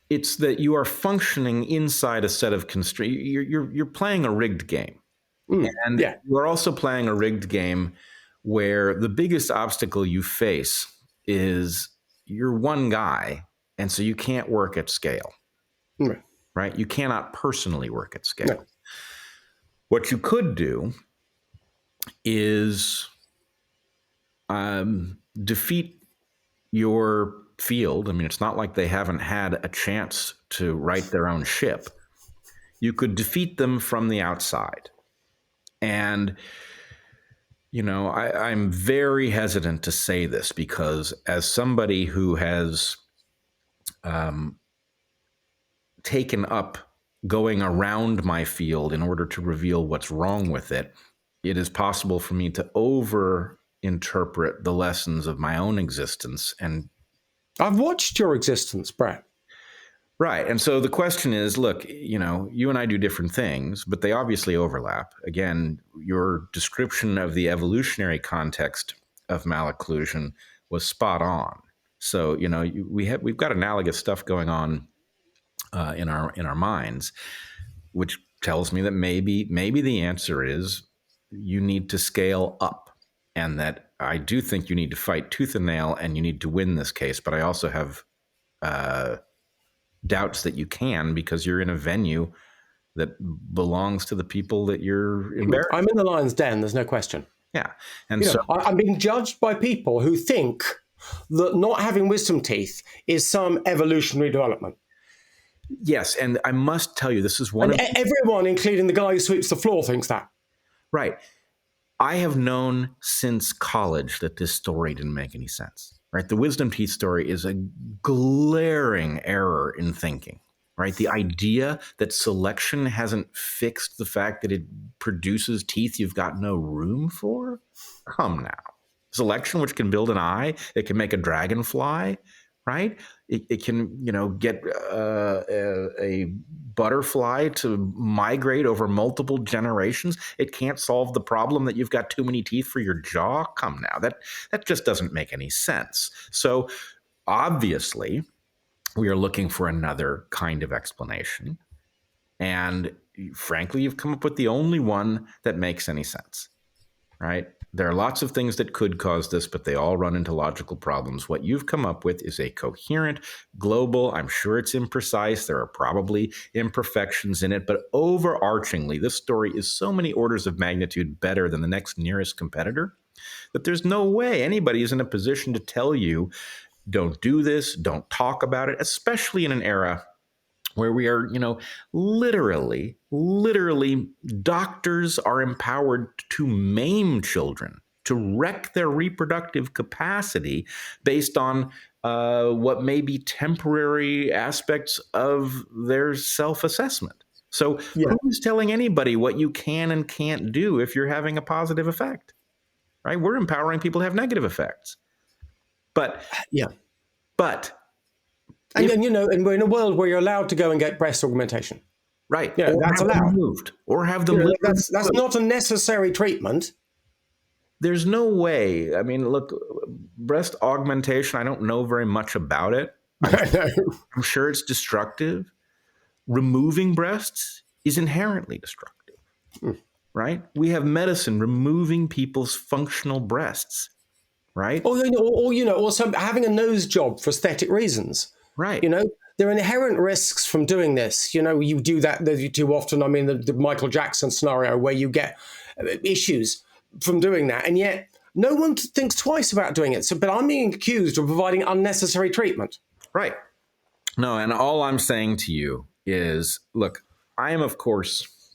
It's that you are functioning inside a set of constraints. You're playing a rigged game, and you're also playing a rigged game where the biggest obstacle you face is you're one guy, and so you can't work at scale. Right? You cannot personally work at scale. No. What you could do is defeat your field. I mean, it's not like they haven't had a chance to right their own ship. You could defeat them from the outside. And, you know, I'm very hesitant to say this because as somebody who has taken up going around my field in order to reveal what's wrong with it, it is possible for me to over-interpret the lessons of my own existence. And I've watched your existence, Bret. Right. And so the question is, look, you know, you and I do different things, but they obviously overlap. Again, your description of the evolutionary context of malocclusion was spot on. So, you know, we've got analogous stuff going on in our minds, which tells me that maybe the answer is you need to scale up, and that I do think you need to fight tooth and nail and you need to win this case. But I also have doubts that you can, because you're in a venue that belongs to the people that you're embarrassing. I'm in the lion's den. There's no question. Yeah, and so I'm being judged by people who think that not having wisdom teeth is some evolutionary development. Yes, and I must tell you, this is one and of everyone, including the guy who sweeps the floor, thinks that. Right. I have known since college that this story didn't make any sense. Right. The wisdom teeth story is a glaring error in thinking. Right. The idea that selection hasn't fixed the fact that it produces teeth you've got no room for. Come now. Selection, which can build an eye, it can make a dragonfly. Right? It can, you know, get a butterfly to migrate over multiple generations. It can't solve the problem that you've got too many teeth for your jaw. Come now, that just doesn't make any sense. So obviously, we are looking for another kind of explanation. And frankly, you've come up with the only one that makes any sense. Right? There are lots of things that could cause this, but they all run into logical problems. What you've come up with is a coherent, global, I'm sure it's imprecise, there are probably imperfections in it, but overarchingly, this story is so many orders of magnitude better than the next nearest competitor that there's no way anybody is in a position to tell you, don't do this, don't talk about it, especially in an era where we are, literally, doctors are empowered to maim children, to wreck their reproductive capacity based on what may be temporary aspects of their self-assessment. So who's telling anybody what you can and can't do if you're having a positive effect, right? We're empowering people to have negative effects. But and we're in a world where you're allowed to go and get breast augmentation. Right. Yeah, or that's have allowed. Them moved. Or have them that's not a necessary treatment. There's no way. I mean, look, breast augmentation, I don't know very much about it. I'm sure it's destructive. Removing breasts is inherently destructive. Right? We have medicine removing people's functional breasts. Right? Or some having a nose job for aesthetic reasons. Right. There are inherent risks from doing this. You do that too often. I mean, the Michael Jackson scenario where you get issues from doing that. And yet no one thinks twice about doing it. But I'm being accused of providing unnecessary treatment. Right. No, and all I'm saying to you is, look, I am, of course,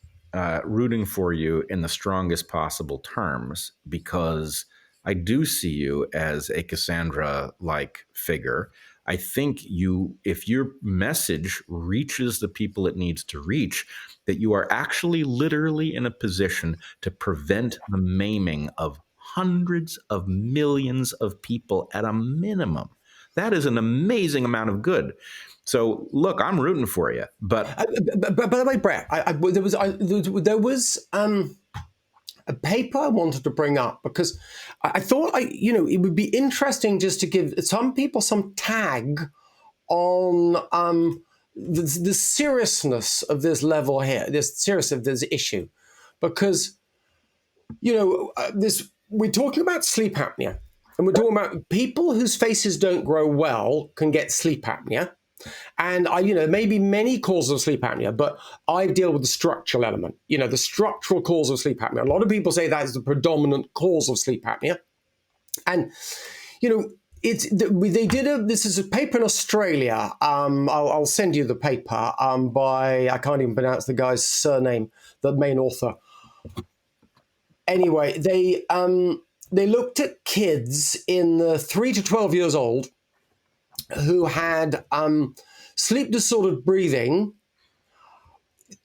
rooting for you in the strongest possible terms because I do see you as a Cassandra-like figure. I think if your message reaches the people it needs to reach, that you are actually literally in a position to prevent the maiming of hundreds of millions of people at a minimum. That is an amazing amount of good. So, look, I'm rooting for you. But by the way, Bret, there was a paper I wanted to bring up because I thought it would be interesting just to give some people some tag on the seriousness of this level here, the seriousness of this issue, because we're talking about sleep apnea, and we're talking about people whose faces don't grow well can get sleep apnea. And maybe many causes of sleep apnea, but I deal with the structural element, the structural cause of sleep apnea. A lot of people say that is the predominant cause of sleep apnea. And, this is a paper in Australia. I'll send you the paper by, I can't even pronounce the guy's surname, the main author. Anyway, they looked at kids in the 3 to 12 years old who had sleep disordered breathing.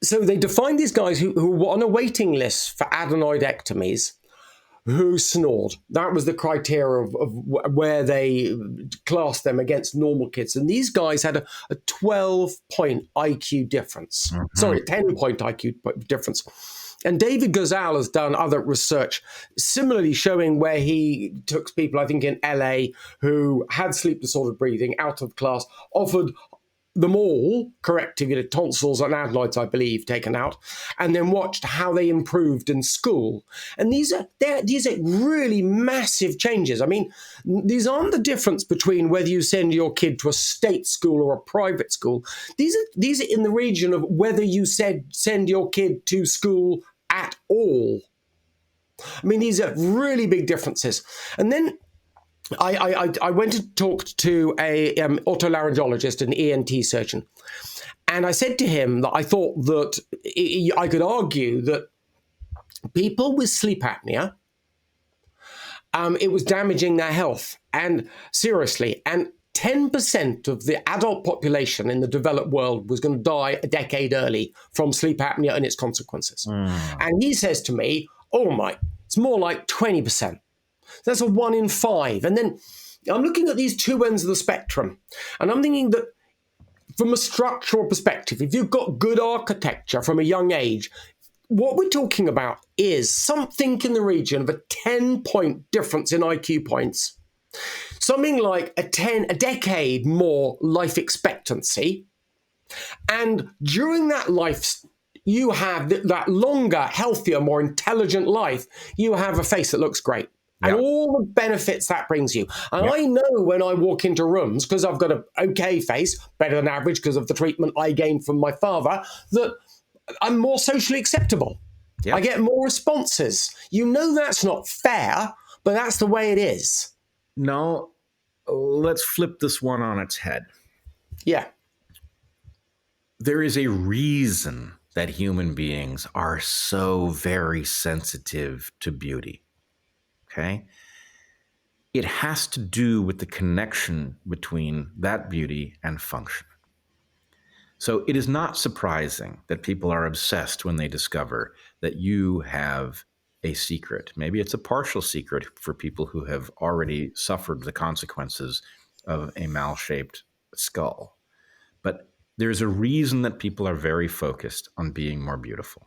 So they defined these guys who were on a waiting list for adenoidectomies who snored. That was the criteria of where they classed them against normal kids. And these guys had a 12-point IQ difference. Sorry, 10-point IQ difference. And David Gozal has done other research similarly showing where he took people, I think in LA, who had sleep disordered breathing out of class, offered them all corrective tonsils and adenoids, I believe, taken out, and then watched how they improved in school. And these are really massive changes. I mean, these aren't the difference between whether you send your kid to a state school or a private school. These are in the region of whether you send your kid to school at all. I mean, these are really big differences. And then I went and talked to a otolaryngologist, an ENT surgeon, and I said to him that I thought that I could argue that people with sleep apnea, it was damaging their health, and seriously, and 10% of the adult population in the developed world was going to die a decade early from sleep apnea and its consequences. And he says to me, it's more like 20%. That's a 1 in 5. And then I'm looking at these two ends of the spectrum, and I'm thinking that from a structural perspective, if you've got good architecture from a young age, what we're talking about is something in the region of a 10-point difference in IQ points, something like a decade more life expectancy. And during that life you have that longer, healthier, more intelligent life, you have a face that looks great. And all the benefits that brings you. And I know when I walk into rooms, because I've got an okay face, better than average because of the treatment I gained from my father, that I'm more socially acceptable. I get more responses. You know that's not fair, but that's the way it is. No, let's flip this one on its head. Yeah. There is a reason that human beings are so very sensitive to beauty. Okay? It has to do with the connection between that beauty and function. So it is not surprising that people are obsessed when they discover that you have a secret. Maybe it's a partial secret for people who have already suffered the consequences of a mal-shaped skull. But there's a reason that people are very focused on being more beautiful.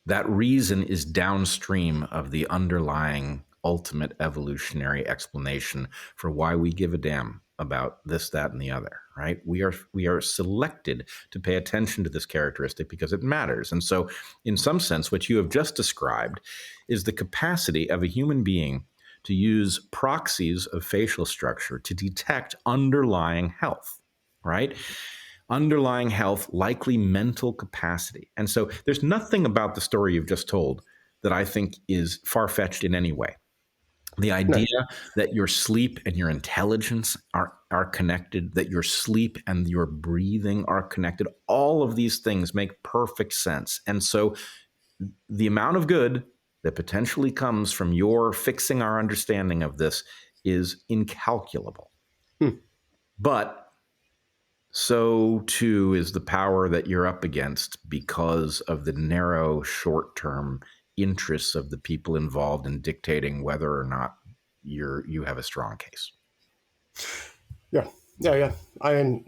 That reason is downstream of the underlying ultimate evolutionary explanation for why we give a damn about this, that, and the other, right? We are selected to pay attention to this characteristic because it matters. And so, in some sense, what you have just described is the capacity of a human being to use proxies of facial structure to detect underlying health, right? Underlying health, likely mental capacity. And so there's nothing about the story you've just told that I think is far-fetched in any way. The idea that your sleep and your intelligence are connected, that your sleep and your breathing are connected, all of these things make perfect sense. And so the amount of good that potentially comes from your fixing our understanding of this is incalculable. But so too is the power that you're up against because of the narrow short-term interests of the people involved in dictating whether or not you have a strong case. Yeah. I mean,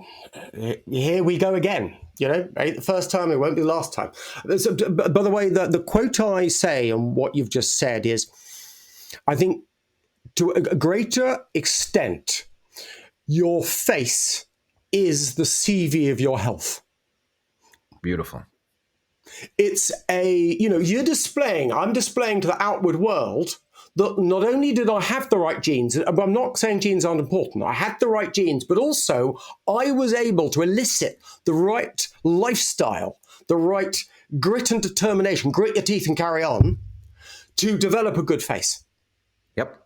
here we go again. You know, the first time, it won't be the last time. By the way, the quote I say and what you've just said is, I think to a greater extent, your face is the CV of your health. Beautiful. It's I'm displaying to the outward world that not only did I have the right genes, I'm not saying genes aren't important, I had the right genes, but also I was able to elicit the right lifestyle, the right grit and determination, grit your teeth and carry on, to develop a good face. Yep.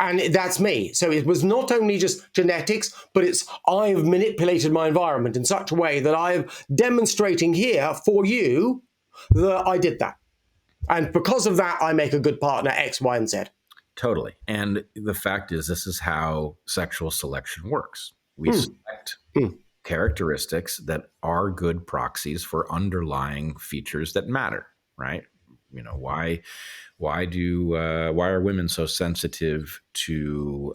And that's me. So it was not only just genetics, but I've manipulated my environment in such a way that I'm demonstrating here for you that I did that. And because of that, I make a good partner, X, Y, and Z. Totally. And the fact is, this is how sexual selection works. We select characteristics that are good proxies for underlying features that matter, right? You know, why are women so sensitive to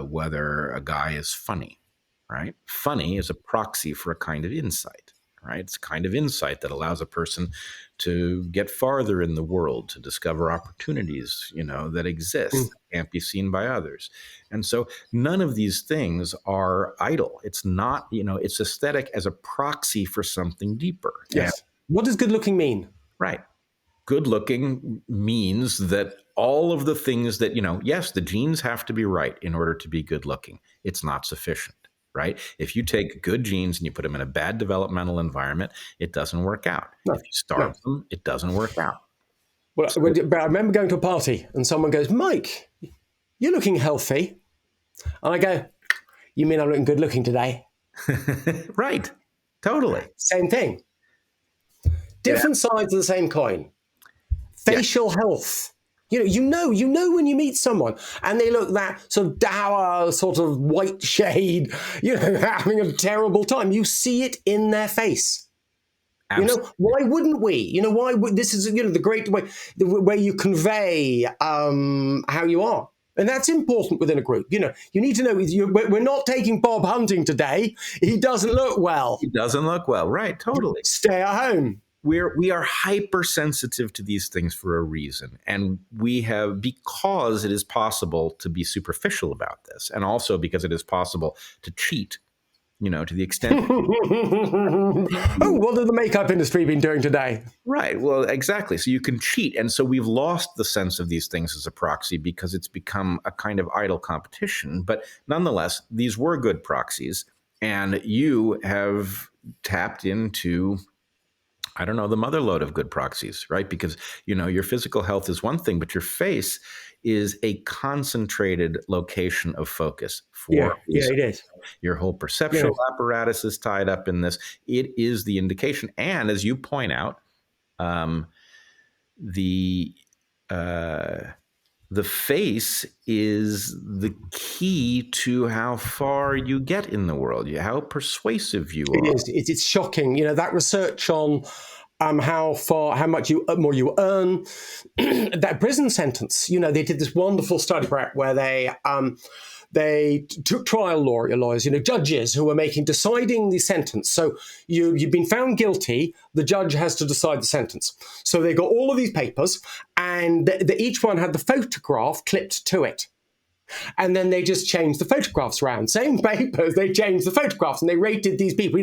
whether a guy is funny, right? Funny is a proxy for a kind of insight, right? It's a kind of insight that allows a person to get farther in the world, to discover opportunities, that exist, that can't be seen by others. And so none of these things are idle. It's not, it's aesthetic as a proxy for something deeper. Yes. What does good looking mean? Right. Good looking means that all of the things that, yes, the genes have to be right in order to be good looking. It's not sufficient, right? If you take good genes and you put them in a bad developmental environment, it doesn't work out. If you starve them, it doesn't work out. Well, but I remember going to a party and someone goes, "Mike, you're looking healthy." And I go, "You mean I'm looking good looking today?" Right. Totally. Same thing. Different sides of the same coin. Facial health. You know when you meet someone and they look that sort of dour, sort of white shade, having a terrible time. You see it in their face. Absolutely. Why wouldn't we? This is, the great way, the way you convey how you are. And that's important within a group. You need to know, we're not taking Bob hunting today. He doesn't look well. He doesn't look well. Right. Totally. Stay at home. We are hypersensitive to these things for a reason. And because it is possible to be superficial about this, and also because it is possible to cheat To the extent. Oh, what has the makeup industry been doing today? Right. Well, exactly. So you can cheat. And so we've lost the sense of these things as a proxy because it's become a kind of idle competition. But nonetheless, these were good proxies. And you have tapped into, I don't know, the mother lode of good proxies, right? Because, your physical health is one thing, but your face is a concentrated location of focus for it is. Your whole perceptual apparatus is tied up in this. It is the indication. And as you point out, the face is the key to how far you get in the world, how persuasive you are. It is. It's shocking. That research on how much more you earn, that prison sentence. They did this wonderful study, Bret, where they took trial lawyers, judges who were deciding the sentence. So you've been found guilty, the judge has to decide the sentence. So they got all of these papers, and each one had the photograph clipped to it. And then they just changed the photographs around. Same papers, they changed the photographs, and they rated these people.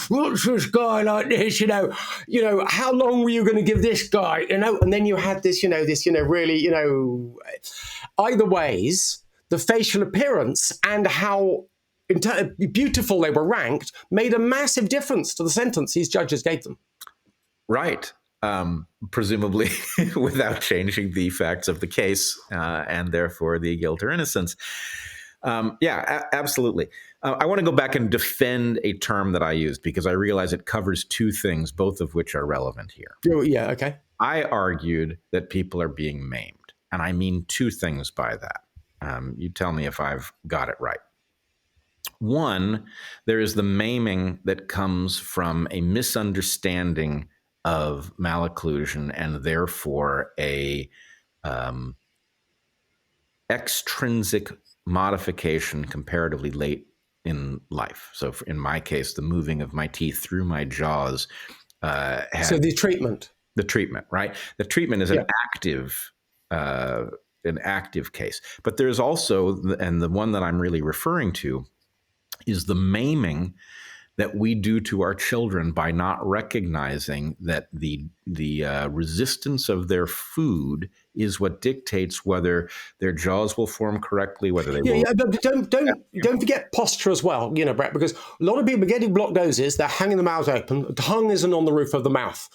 What's this guy like this? How long were you going to give this guy? And then you had this, really, either ways, the facial appearance and how beautiful they were ranked made a massive difference to the sentence these judges gave them. Right. Presumably without changing the facts of the case and therefore the guilt or innocence. Absolutely. I want to go back and defend a term that I used because I realize it covers two things, both of which are relevant here. Oh, yeah, okay. I argued that people are being maimed, and I mean two things by that. You tell me if I've got it right. One, there is the maiming that comes from a misunderstanding of malocclusion and therefore a extrinsic modification comparatively late in life. So in my case, the moving of my teeth through my jaws. So the treatment. The treatment, right? The treatment is an active case. But there's also, and the one that I'm really referring to, is the maiming that we do to our children by not recognizing that the resistance of their food is what dictates whether their jaws will form correctly, whether they will. Yeah, but don't forget posture as well, Bret, because a lot of people are getting blocked noses, they're hanging the mouth open, the tongue isn't on the roof of the mouth.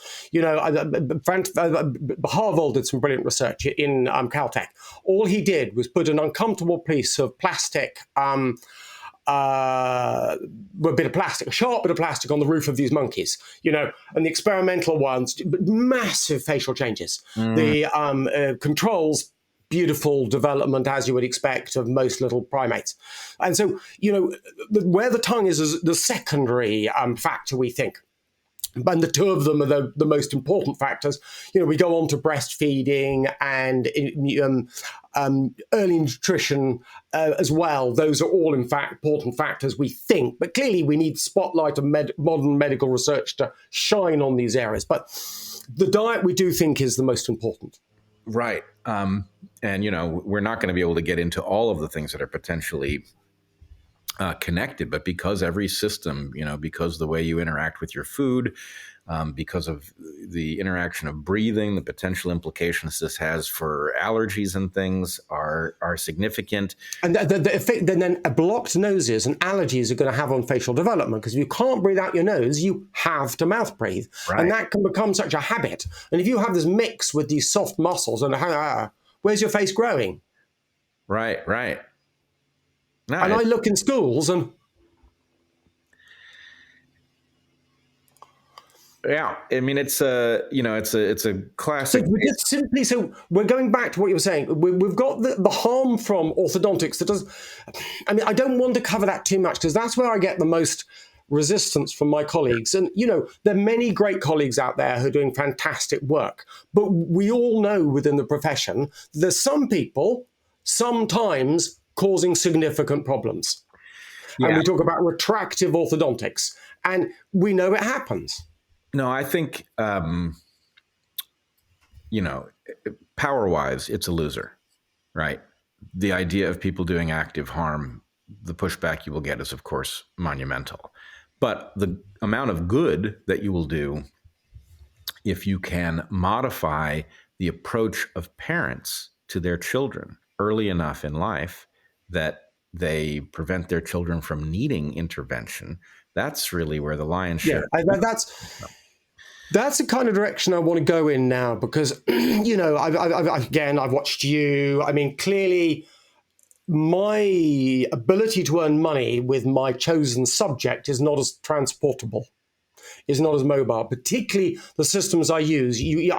Harvard did some brilliant research in Caltech. All he did was put an uncomfortable piece of plastic, a sharp bit of plastic on the roof of these monkeys, and the experimental ones, massive facial changes. The controls, beautiful development, as you would expect, of most little primates. And so, where the tongue is the secondary factor, we think. And the two of them are the most important factors. We go on to breastfeeding and early nutrition as well. Those are all, in fact, important factors, we think. But clearly, we need the spotlight of modern medical research to shine on these areas. But the diet, we do think, is the most important. Right. And, we're not going to be able to get into all of the things that are potentially connected, but because every system, because the way you interact with your food, because of the interaction of breathing, the potential implications this has for allergies and things are significant. And the effect, then blocked noses and allergies are going to have on facial development, because if you can't breathe out your nose, you have to mouth breathe. Right. And that can become such a habit. And if you have this mix with these soft muscles, and where's your face growing? Right. No, and I look in schools and I mean, it's a classic. So we're going back to what you were saying. We've got the harm from orthodontics that does. I mean, I don't want to cover that too much because that's where I get the most resistance from my colleagues. And there are many great colleagues out there who are doing fantastic work. But we all know within the profession there's some people sometimes causing significant problems. And we talk about retractive orthodontics, and we know it happens. No, I think, power-wise, it's a loser, right? The idea of people doing active harm, the pushback you will get is, of course, monumental. But the amount of good that you will do if you can modify the approach of parents to their children early enough in life that they prevent their children from needing intervention, that's really where the lion's Yeah, share. that's the kind of direction I want to go in now, because I've watched you. I mean, clearly, my ability to earn money with my chosen subject is not as transportable, is not as mobile. Particularly the systems I use. If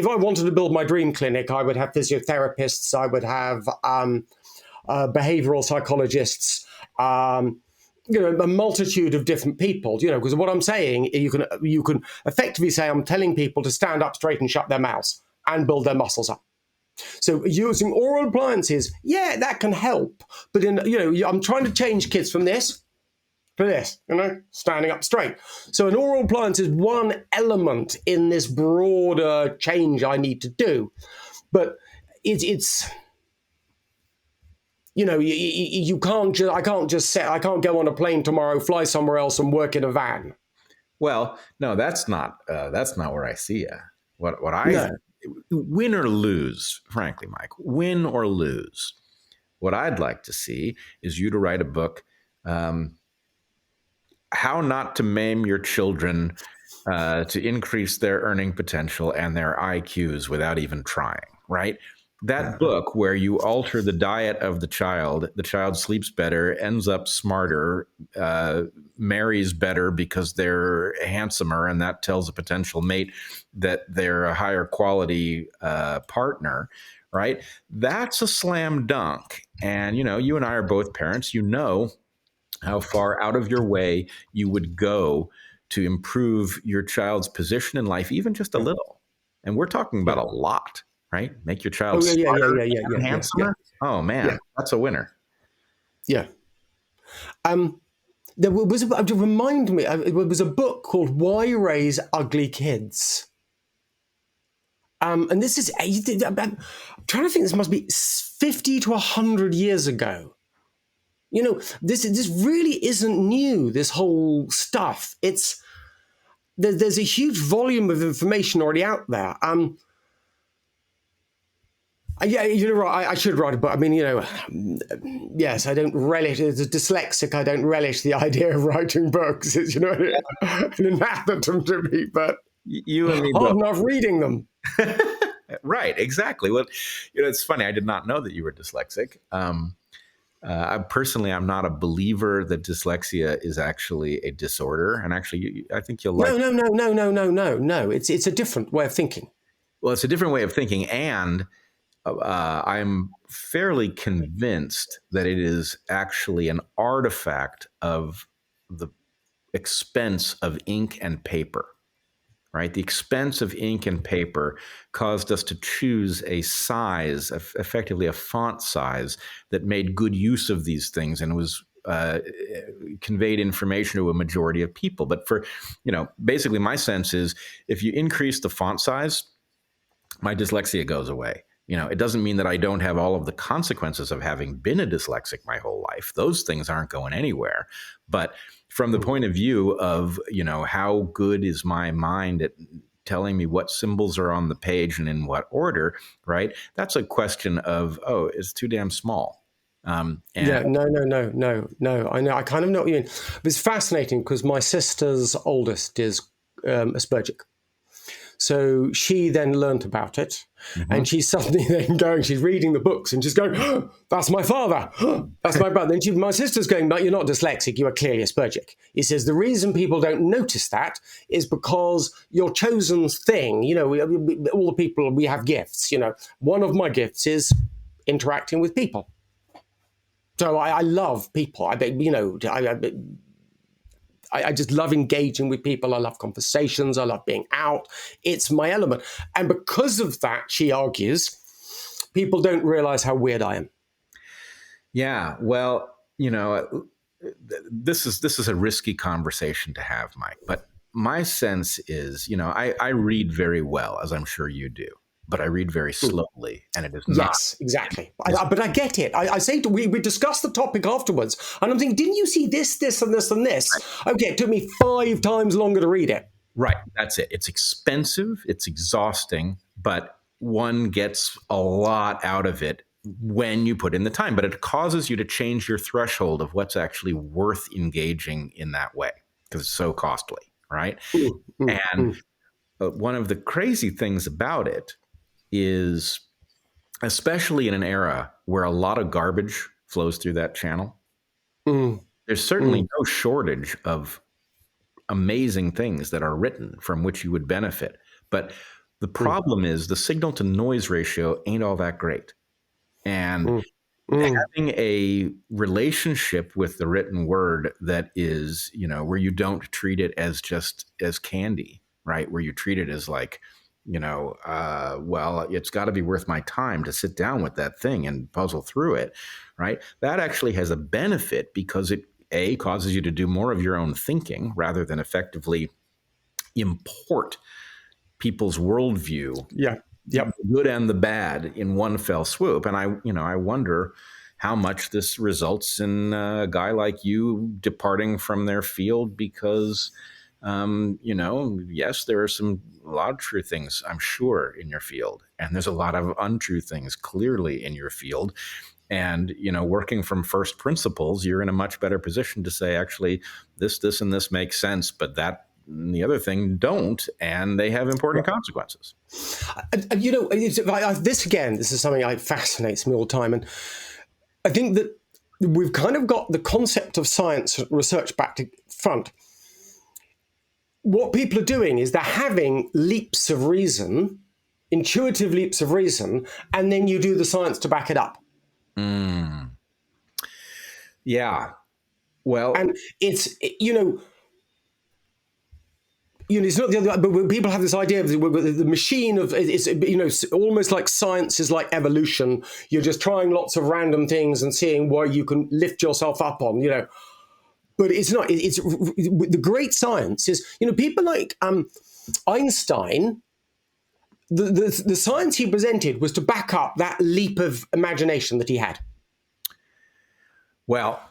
I wanted to build my dream clinic, I would have physiotherapists, I would have behavioral psychologists. A multitude of different people, because what I'm saying, you can effectively say I'm telling people to stand up straight and shut their mouths and build their muscles up. So using oral appliances, yeah, that can help. But I'm trying to change kids from this to this, standing up straight. So an oral appliance is one element in this broader change I need to do. But it's you can't just. I can't go on a plane tomorrow, fly somewhere else, and work in a van. Well, no, that's not where I see you. What I No. Win or lose, frankly, Mike, win or lose. What I'd like to see is you to write a book, how not to maim your children to increase their earning potential and their IQs without even trying. Right. That book where you alter the diet of the child sleeps better, ends up smarter, marries better because they're handsomer, and that tells a potential mate that they're a higher quality partner, right? That's a slam dunk. And, you and I are both parents, how far out of your way you would go to improve your child's position in life, even just a little. And we're talking about a lot. Right? Make your child smarter and handsomer. Oh man, that's a winner. Yeah. There was to remind me. It was a book called "Why Raise Ugly Kids," and this is. I'm trying to think. This must be 50 to 100 years ago. This really isn't new. This whole stuff. There's a huge volume of information already out there. Yeah, you're right. I should write a book. I mean, yes, I don't relish, as a dyslexic, I don't relish the idea of writing books. It's, an anathema to me, but you and me hard enough reading them. Right, exactly. Well, it's funny. I did not know that you were dyslexic. Personally, I'm not a believer that dyslexia is actually a disorder. And actually, I think you'll like... No. It's a different way of thinking. Well, it's a different way of thinking, and I'm fairly convinced that it is actually an artifact of the expense of ink and paper, right? The expense of ink and paper caused us to choose a size, effectively a font size, that made good use of these things and was conveyed information to a majority of people. But basically my sense is if you increase the font size, my dyslexia goes away. It doesn't mean that I don't have all of the consequences of having been a dyslexic my whole life. Those things aren't going anywhere. But from the point of view of, how good is my mind at telling me what symbols are on the page and in what order, right? That's a question of, it's too damn small. No. I know. I kind of know what you mean. It's fascinating because my sister's oldest is Aspergic. So she then learnt about it, and she's suddenly then she's reading the books and she's going, oh, that's my father, that's my brother. And my sister's going, but you're not dyslexic, you are clearly Aspergic. He says, the reason people don't notice that is because your chosen thing, all the people, we have gifts, one of my gifts is interacting with people. So I love people. I just love engaging with people. I love conversations. I love being out. It's my element. And because of that, she argues, people don't realize how weird I am. Yeah. Well, this is a risky conversation to have, Mike. But my sense is, I read very well, as I'm sure you do. but I read very slowly, and it is not. Yes, exactly. But I get it. I say we discussed the topic afterwards, and I'm thinking, didn't you see this, this, and this, and this? Okay, it took me 5 times longer to read it. Right. That's it. It's expensive. It's exhausting, but one gets a lot out of it when you put in the time. But it causes you to change your threshold of what's actually worth engaging in that way because it's so costly. Right. And one of the crazy things about it is, especially in an era where a lot of garbage flows through that channel, there's certainly no shortage of amazing things that are written from which you would benefit. But the problem is the signal to noise ratio ain't all that great. And having a relationship with the written word that is, where you don't treat it as just as candy, right? Where you treat it as like, well, it's got to be worth my time to sit down with that thing and puzzle through it, right? That actually has a benefit because it causes you to do more of your own thinking rather than effectively import people's worldview, the good and the bad, in one fell swoop. And I wonder how much this results in a guy like you departing from their field because, yes, there are a lot of true things, I'm sure, in your field, and there's a lot of untrue things clearly in your field. And, working from first principles, you're in a much better position to say, actually, this, and this makes sense, but that and the other thing don't, and they have important consequences. This is something that fascinates me all the time. And I think that we've kind of got the concept of science research back to front. What people are doing is they're having leaps of reason, intuitive leaps of reason, and then you do the science to back it up. Yeah. Well, and it's it's not the other. But people have this idea of the machine of it's almost like science is like evolution. You're just trying lots of random things and seeing where you can lift yourself up on. But it's not. It's the great science is people like Einstein. The science he presented was to back up that leap of imagination that he had. Well,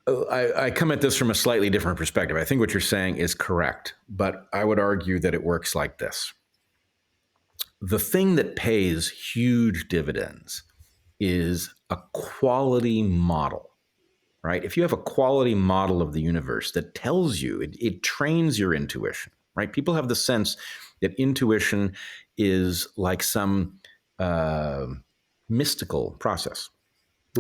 I come at this from a slightly different perspective. I think what you're saying is correct, but I would argue that it works like this. The thing that pays huge dividends is a quality model, right? If you have a quality model of the universe that tells you, it trains your intuition, right? People have the sense that intuition is like some mystical process.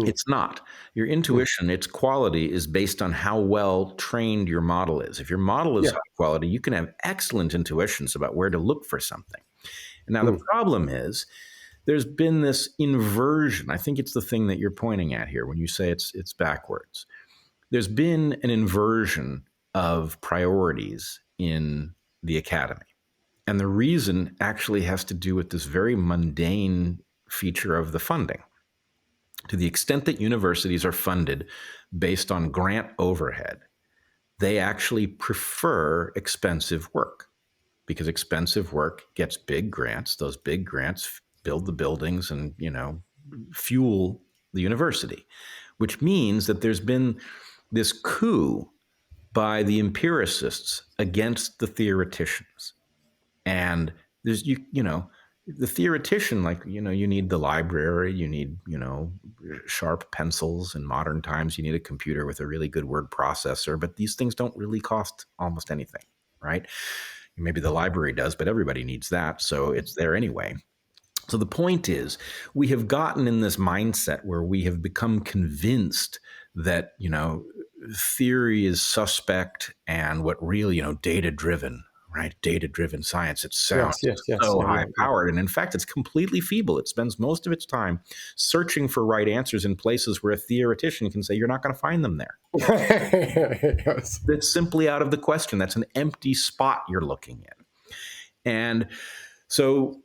It's not. Your intuition, its quality is based on how well trained your model is. If your model is high quality, you can have excellent intuitions about where to look for something. And now the problem is there's been this inversion. I think it's the thing that you're pointing at here when you say it's backwards. There's been an inversion of priorities in the academy. And the reason actually has to do with this very mundane feature of the funding. To the extent that universities are funded based on grant overhead, they actually prefer expensive work because expensive work gets big grants. Those big grants build the buildings and, fuel the university, which means that there's been this coup by the empiricists against the theoreticians. And there's, the theoretician, you need the library, you need, sharp pencils. In modern times, you need a computer with a really good word processor, but these things don't really cost almost anything, right? Maybe the library does, but everybody needs that. So it's there anyway. So the point is, we have gotten in this mindset where we have become convinced that, theory is suspect and what really, data-driven, right? Data-driven science. It sounds so high-powered. And in fact, it's completely feeble. It spends most of its time searching for right answers in places where a theoretician can say, you're not going to find them there. That's simply out of the question. That's an empty spot you're looking in. And so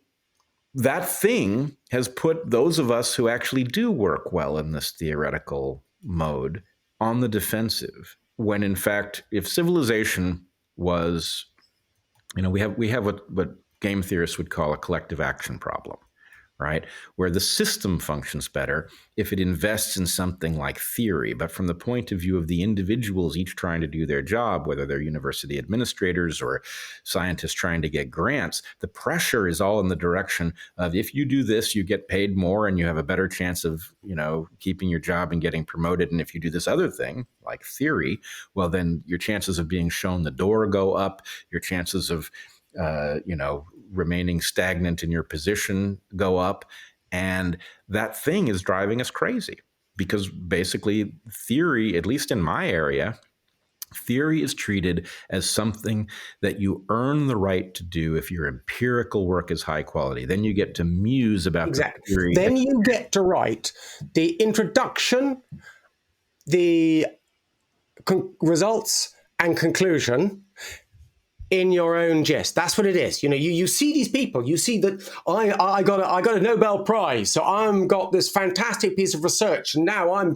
that thing has put those of us who actually do work well in this theoretical mode on the defensive, when in fact, if civilization was, we have what game theorists would call a collective action problem, right? Where the system functions better if it invests in something like theory. But from the point of view of the individuals each trying to do their job, whether they're university administrators or scientists trying to get grants, the pressure is all in the direction of, if you do this, you get paid more and you have a better chance of, keeping your job and getting promoted. And if you do this other thing, like theory, well, then your chances of being shown the door go up, your chances of remaining stagnant in your position go up. And that thing is driving us crazy, because basically theory, at least in my area, theory is treated as something that you earn the right to do if your empirical work is high quality. Then you get to muse about Exactly. the theory. Then you get to write the introduction, the results and conclusion in your own gist. That's what it is. You see these people, you see that I got a Nobel Prize, so I'm got this fantastic piece of research, and now I'm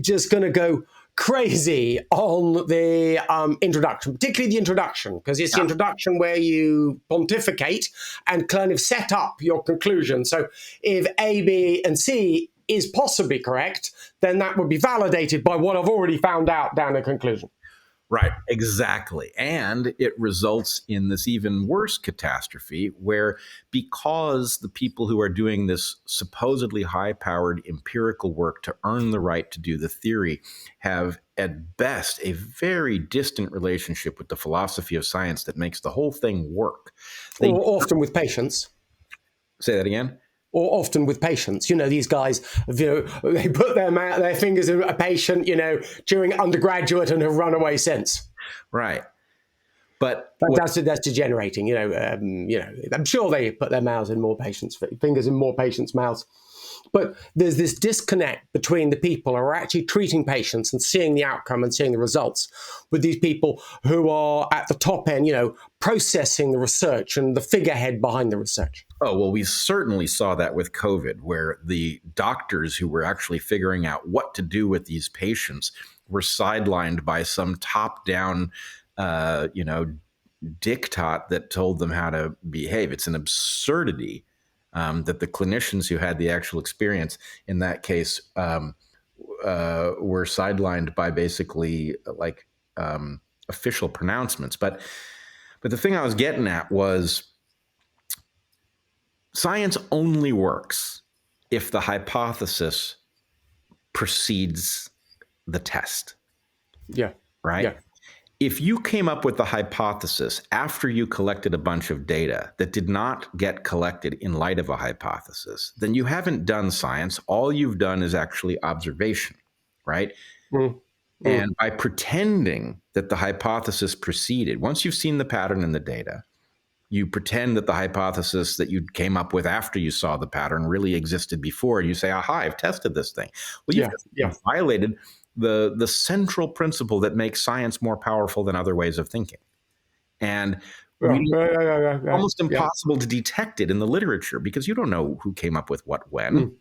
just gonna go crazy on the introduction, particularly the introduction, because it's the introduction where you pontificate and kind of set up your conclusion. So if A, B, and C is possibly correct, then that would be validated by what I've already found out down the conclusion. Right, exactly. And it results in this even worse catastrophe where, because the people who are doing this supposedly high-powered empirical work to earn the right to do the theory have at best a very distant relationship with the philosophy of science that makes the whole thing work. Or often with patients. Say that again? Or often with patients. These guys, they put their fingers in a patient, during undergraduate and have run away since. Right. But that's degenerating, I'm sure they put their mouths in more patients' fingers in more patients' mouths. But there's this disconnect between the people who are actually treating patients and seeing the outcome and seeing the results, with these people who are at the top end, processing the research and the figurehead behind the research. Oh, well, we certainly saw that with COVID, where the doctors who were actually figuring out what to do with these patients were sidelined by some top-down, diktat that told them how to behave. It's an absurdity that the clinicians who had the actual experience in that case were sidelined by basically official pronouncements. But the thing I was getting at was, science only works if the hypothesis precedes the test. Yeah. Right? Yeah. If you came up with the hypothesis after you collected a bunch of data that did not get collected in light of a hypothesis, then you haven't done science. All you've done is actually observation, right? And by pretending that the hypothesis preceded, once you've seen the pattern in the data, you pretend that the hypothesis that you came up with after you saw the pattern really existed before. And you say, aha, I've tested this thing. Well, you've violated the central principle that makes science more powerful than other ways of thinking. And almost impossible to detect it in the literature, because you don't know who came up with what when.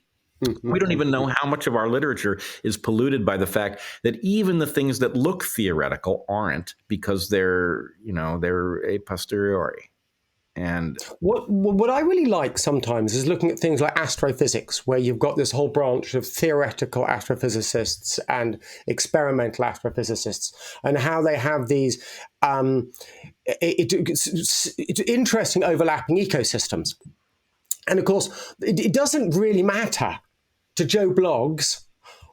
We don't even know how much of our literature is polluted by the fact that even the things that look theoretical aren't, because they're a posteriori. And what I really like sometimes is looking at things like astrophysics, where you've got this whole branch of theoretical astrophysicists and experimental astrophysicists, and how they have these it's interesting overlapping ecosystems. And of course, it doesn't really matter to Joe Bloggs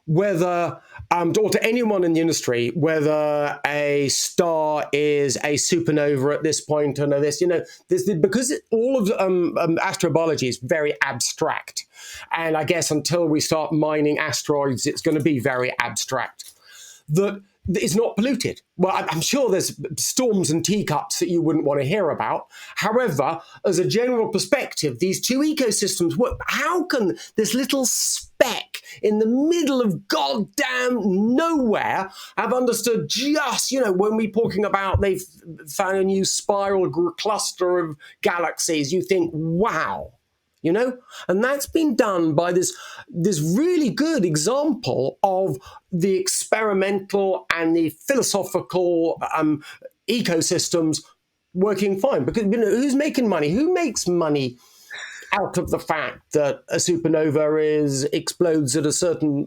whether, or to anyone in the industry, whether a star is a supernova at this point or this, because all of astrobiology is very abstract. And I guess until we start mining asteroids, it's going to be very abstract. That it's not polluted. Well, I'm sure there's storms and teacups that you wouldn't want to hear about. However, as a general perspective, these two ecosystems work. How can this little speck in the middle of goddamn nowhere have understood just, when we're talking about they've found a new spiral cluster of galaxies, you think, wow. And that's been done by this really good example of the experimental and the philosophical ecosystems working fine. Because who's making money? Who makes money out of the fact that a supernova explodes at a certain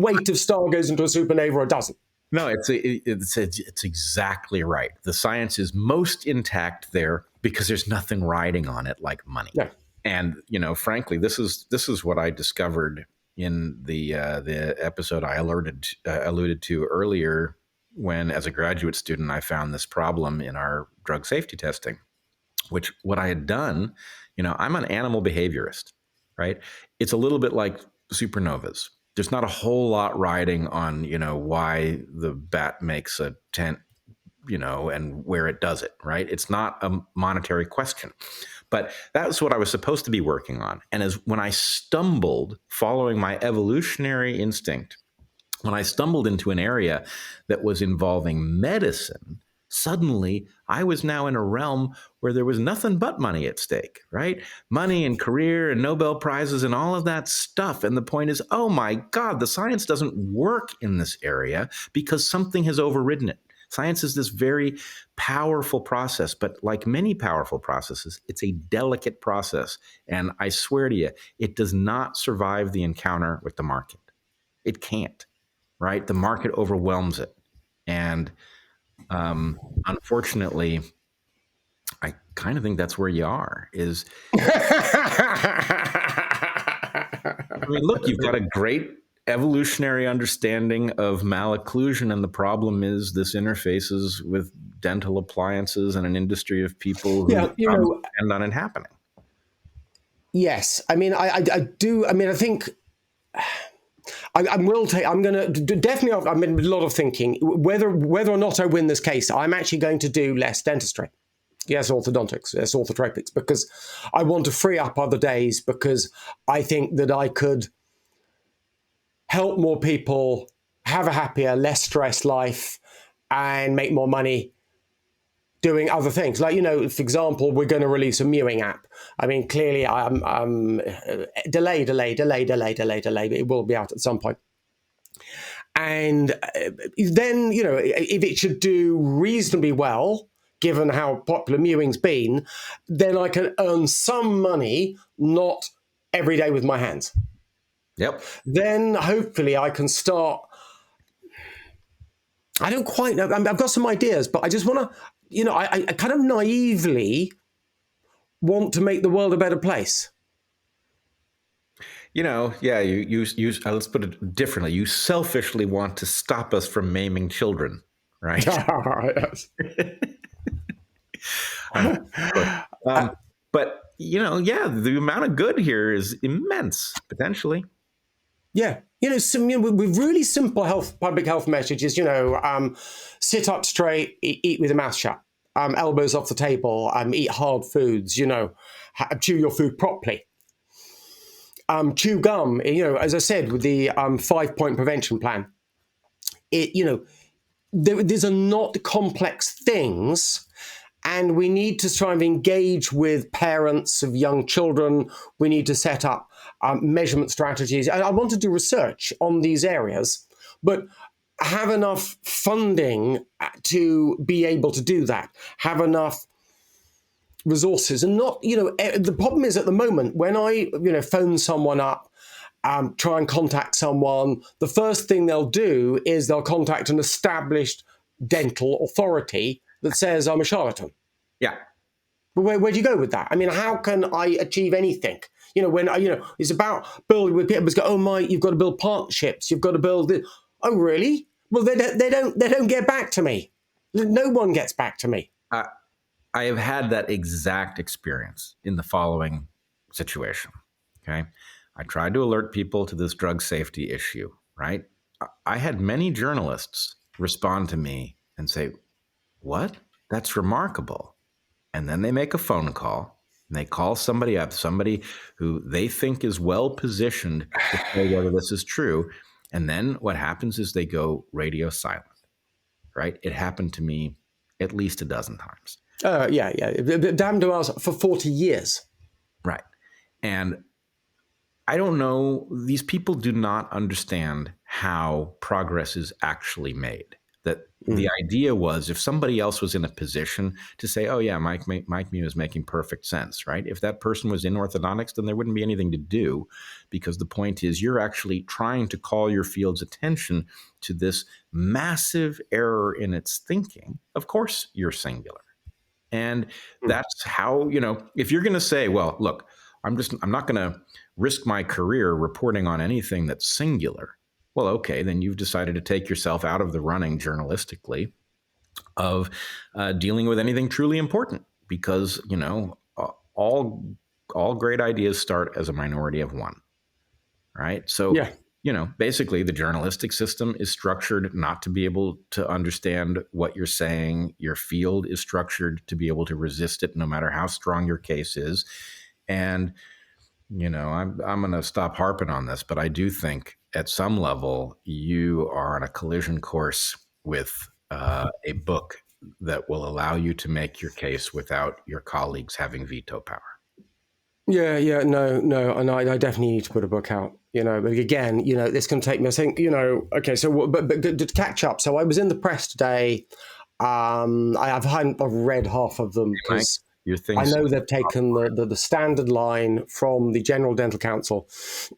weight of star goes into a supernova or doesn't? No, it's exactly right. The science is most intact there because there's nothing riding on it like money. Yeah. And frankly, this is what I discovered in the episode I alluded to earlier, when, as a graduate student, I found this problem in our drug safety testing. Which what I had done, I'm an animal behaviorist, right? It's a little bit like supernovas. There's not a whole lot riding on, why the bat makes a tent, and where it does it, right? It's not a monetary question. But that's what I was supposed to be working on. And when I stumbled, following my evolutionary instinct, when I stumbled into an area that was involving medicine, suddenly I was now in a realm where there was nothing but money at stake, right? Money and career and Nobel Prizes and all of that stuff. And the point is, oh my God, the science doesn't work in this area because something has overridden it. Science is this very powerful process, but like many powerful processes, it's a delicate process. And I swear to you, it does not survive the encounter with the market. It can't, right? The market overwhelms it. And unfortunately, I kind of think that's where you are. Look, you've got a great evolutionary understanding of malocclusion, and the problem is this interfaces with dental appliances and an industry of people who depend on it happening. Yes, I mean, I do. I mean, I think. I'm going to definitely. I'm in a lot of thinking whether or not I win this case. I'm actually going to do less dentistry, yes, orthodontics, yes, orthotropics, because I want to free up other days, because I think that I could help more people have a happier, less stressed life and make more money doing other things. Like, for example, we're going to release a mewing app. I mean, clearly I'm delay, but it will be out at some point. And then, if it should do reasonably well, given how popular mewing's been, then I can earn some money, not every day with my hands. Yep. Then hopefully I can start. I don't quite know. I've got some ideas, but I just want to, I kind of naively want to make the world a better place. Yeah, you let's put it differently. You selfishly want to stop us from maiming children, right? Yes. But the amount of good here is immense, potentially. Yeah. With really simple public health messages, sit up straight, eat with your mouth shut, elbows off the table, eat hard foods, chew your food properly. Chew gum, as I said, with the 5-point prevention plan. These are not complex things, and we need to try and engage with parents of young children. We need to set up measurement strategies. I want to do research on these areas, but have enough funding to be able to do that. Have enough resources, and not, the problem is at the moment when I, phone someone up, try and contact someone, the first thing they'll do is they'll contact an established dental authority that says I'm a charlatan. Yeah. But where do you go with that? I mean, how can I achieve anything? When it's about building with people go, oh you've got to build partnerships, you've got to build this. Oh, really? Well, they don't get back to me. No one gets back to me. I have had that exact experience in the following situation. Okay. I tried to alert people to this drug safety issue, right? I had many journalists respond to me and say, what? That's remarkable. And then they make a phone call and they call somebody up, somebody who they think is well positioned to say whether this is true. And then what happens is they go radio silent, right? It happened to me at least a dozen times. Yeah. Damned to us for 40 years. Right. And I don't know, these people do not understand how progress is actually made. That the idea was if somebody else was in a position to say, oh, yeah, Mike Mew is making perfect sense, right? If that person was in orthodontics, then there wouldn't be anything to do, because the point is you're actually trying to call your field's attention to this massive error in its thinking. Of course, you're singular. And that's how, if you're going to say, well, look, I'm not going to risk my career reporting on anything that's singular. Well, okay, then you've decided to take yourself out of the running journalistically of dealing with anything truly important, because, all great ideas start as a minority of one, right? So, basically the journalistic system is structured not to be able to understand what you're saying. Your field is structured to be able to resist it no matter how strong your case is. And, I'm going to stop harping on this, but I do think at some level you are on a collision course with a book that will allow you to make your case without your colleagues having veto power. No, and I definitely need to put a book out. But again, this can take me. I think, okay. So, but to catch up. So I was in the press today. I've read half of them because I know they've taken the standard line from the General Dental Council.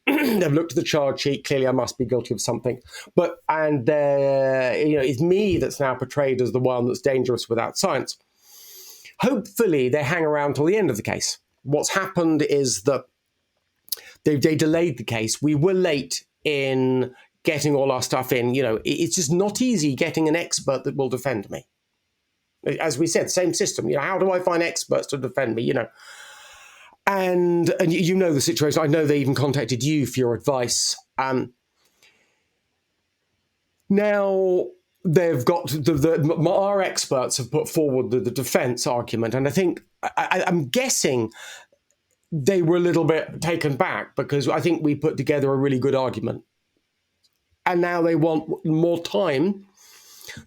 They've looked at the charge sheet. Clearly, I must be guilty of something. It's me that's now portrayed as the one that's dangerous without science. Hopefully, they hang around till the end of the case. What's happened is that they delayed the case. We were late in getting all our stuff in. It's just not easy getting an expert that will defend me. As we said, same system. How do I find experts to defend me? And the situation. I know they even contacted you for your advice. Now they've got our experts have put forward the defense argument, and I think I'm guessing they were a little bit taken back because I think we put together a really good argument, and now they want more time